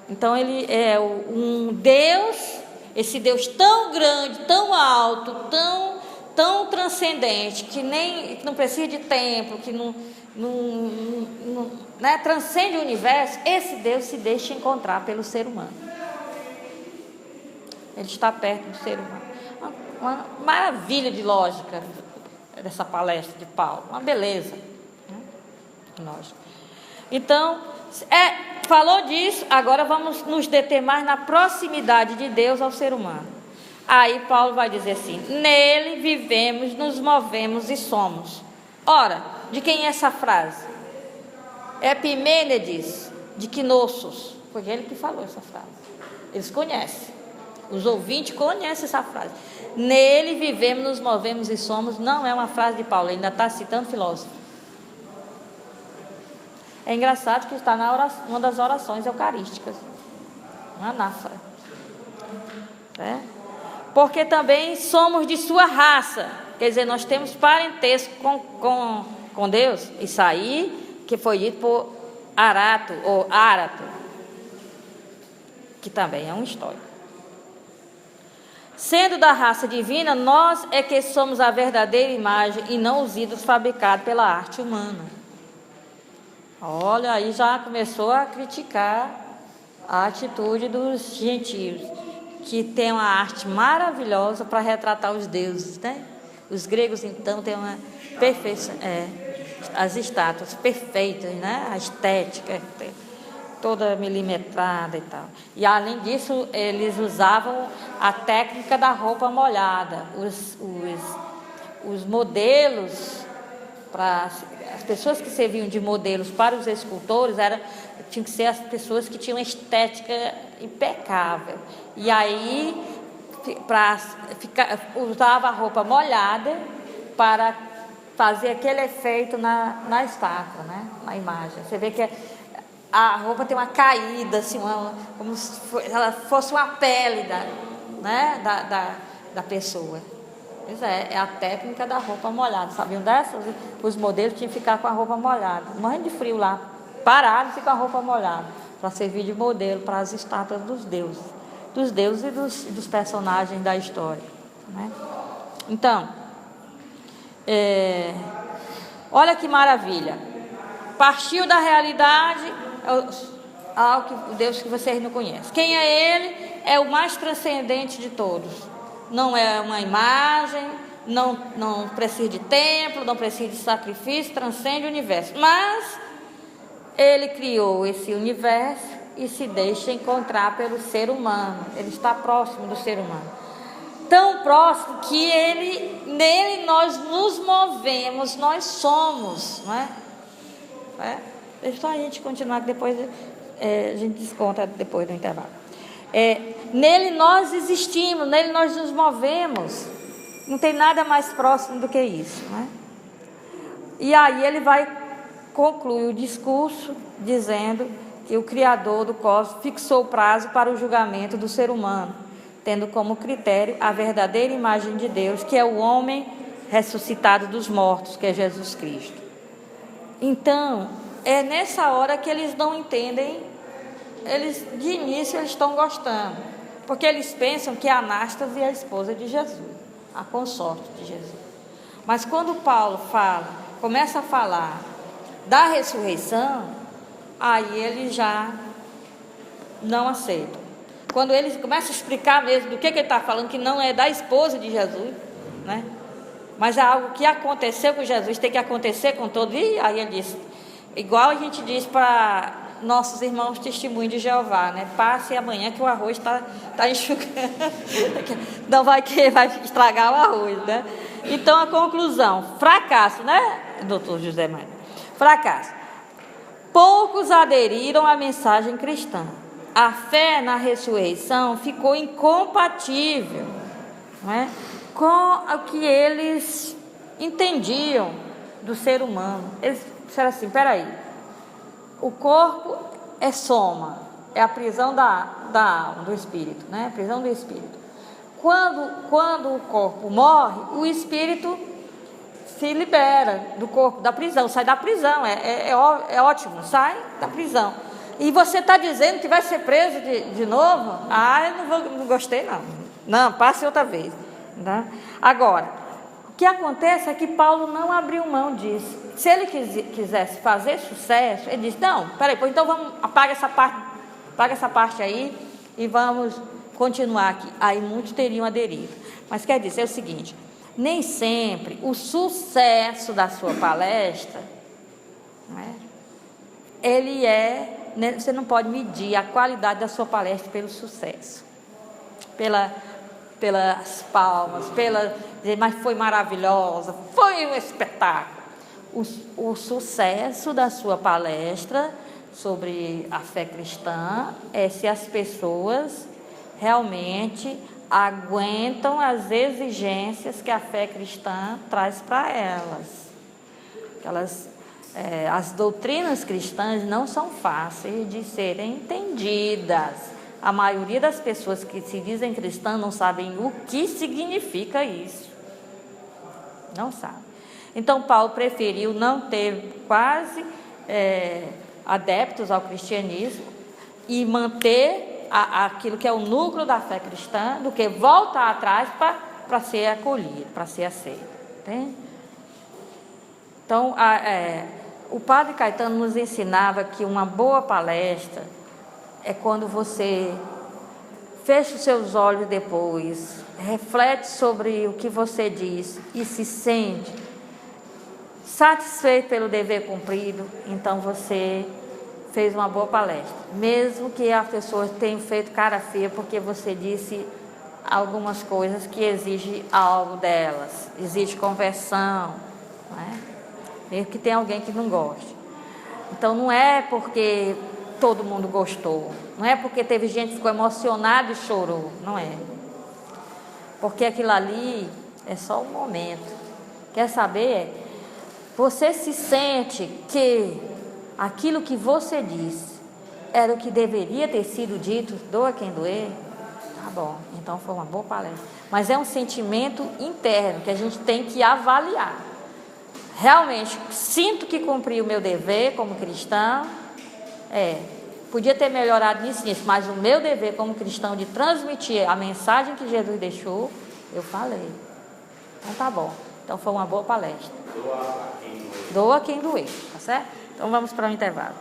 A: Então ele é um Deus, esse Deus tão grande, tão alto, tão transcendente, que não precisa de templo, que né, transcende o universo. Esse Deus se deixa encontrar pelo ser humano. Ele está perto do ser humano. Uma maravilha de lógica dessa palestra de Paulo, uma beleza, né? Lógica. Então, falou disso, agora vamos nos deter mais na proximidade de Deus ao ser humano. Aí Paulo vai dizer assim: nele vivemos, nos movemos e somos. Ora, de quem é essa frase? Epimênides de Knossos. Foi ele que falou essa frase. Eles conhecem. Os ouvintes conhecem essa frase. Nele vivemos, nos movemos e somos. Não é uma frase de Paulo, ele ainda está citando filósofo. É engraçado que está uma das orações eucarísticas, uma anáfora. Porque também somos de sua raça. Quer dizer, nós temos parentesco com Deus. Isso aí que foi dito por Arato, ou Árato, que também é um histórico. Sendo da raça divina, nós é que somos a verdadeira imagem e não os ídolos fabricados pela arte humana. Olha, aí já começou a criticar a atitude dos gentios, que tem uma arte maravilhosa para retratar os deuses, né? Os gregos, então, têm uma perfeição, as estátuas perfeitas, né? A estética toda milimetrada e tal. E além disso, eles usavam a técnica da roupa molhada. Os modelos, as pessoas que serviam de modelos para os escultores tinham que ser as pessoas que tinham estética impecável. E aí usava a roupa molhada para fazer aquele efeito na estátua, né? Na imagem. Você vê que a roupa tem uma caída, assim, como se ela fosse uma pele da pessoa. Pois é a técnica da roupa molhada. Sabiam dessas? Os modelos tinham que ficar com a roupa molhada, morrendo de frio lá, parados e com a roupa molhada, para servir de modelo para as estátuas dos deuses e dos personagens da história, né? Então, olha que maravilha. Partiu da realidade ao Deus que vocês não conhecem. Quem é Ele? É o mais transcendente de todos. Não é uma imagem, não precisa de templo, não precisa de sacrifício, transcende o universo. Mas Ele criou esse universo e se deixa encontrar pelo ser humano. Ele está próximo do ser humano. Tão próximo que nele nós nos movemos, nós somos, não é? Deixa a gente continuar, que depois a gente desconta depois do intervalo. Nele nós existimos, nele nós nos movemos. Não tem nada mais próximo do que isso, né? E aí ele vai concluir o discurso dizendo que o Criador do cosmos fixou o prazo para o julgamento do ser humano, tendo como critério a verdadeira imagem de Deus, que é o homem ressuscitado dos mortos, que é Jesus Cristo. Então, é nessa hora que eles não entendem, de início eles estão gostando, porque eles pensam que a Anástase é a esposa de Jesus, a consorte de Jesus. Mas quando Paulo começa a falar da ressurreição, aí eles já não aceitam. Quando eles começam a explicar mesmo do que ele está falando, que não é da esposa de Jesus, né? Mas é algo que aconteceu com Jesus, tem que acontecer com todos. E aí ele diz, igual a gente diz para nossos irmãos testemunhos de Jeová, né? Passe amanhã que o arroz está enxugando, não vai estragar o arroz, né? Então a conclusão, fracasso, né, doutor José Maria? Fracasso. Poucos aderiram à mensagem cristã. A fé na ressurreição ficou incompatível, não é, com o que eles entendiam do ser humano. Eles disseram assim, peraí, o corpo é soma, é a prisão da alma, do espírito, né? A prisão do espírito. Quando o corpo morre, o espírito se libera do corpo, da prisão, sai da prisão, é ótimo, sai da prisão. E você está dizendo que vai ser preso de novo? Eu não gostei não. Não, passe outra vez. Né? Agora, o que acontece é que Paulo não abriu mão disso. Se ele quisesse fazer sucesso, ele disse, não, peraí, então vamos, apaga essa parte aí e vamos continuar aqui. Aí muitos teriam aderido. Mas quer dizer o seguinte, nem sempre o sucesso da sua palestra, né, você não pode medir a qualidade da sua palestra pelo sucesso, pelas palmas, mas foi maravilhosa, foi um espetáculo. O sucesso da sua palestra sobre a fé cristã é se as pessoas realmente aguentam as exigências que a fé cristã traz para elas. As doutrinas cristãs não são fáceis de serem entendidas. A maioria das pessoas que se dizem cristãs não sabem o que significa isso. Não sabe. Então, Paulo preferiu não ter quase adeptos ao cristianismo e manter aquilo que é o núcleo da fé cristã, do que voltar atrás para ser acolhido, para ser aceito. Entende? Então, o padre Caetano nos ensinava que uma boa palestra é quando você fecha os seus olhos depois, reflete sobre o que você diz e se sente satisfeito pelo dever cumprido, então você fez uma boa palestra. Mesmo que a pessoa tenha feito cara feia porque você disse algumas coisas que exigem algo delas, exige conversão, não é? Mesmo que tenha alguém que não goste. Então não é porque todo mundo gostou, não é porque teve gente que ficou emocionada e chorou, não é. Porque aquilo ali é só um momento. Quer saber? Você se sente que aquilo que você disse era o que deveria ter sido dito, doa quem doer? Tá bom, então foi uma boa palestra. Mas é um sentimento interno que a gente tem que avaliar. Realmente, sinto que cumpri o meu dever como cristão. Podia ter melhorado nisso, mas o meu dever como cristão de transmitir a mensagem que Jesus deixou, eu falei. Então tá bom. Então foi uma boa palestra. Doa quem doer, tá certo? Então vamos para o intervalo.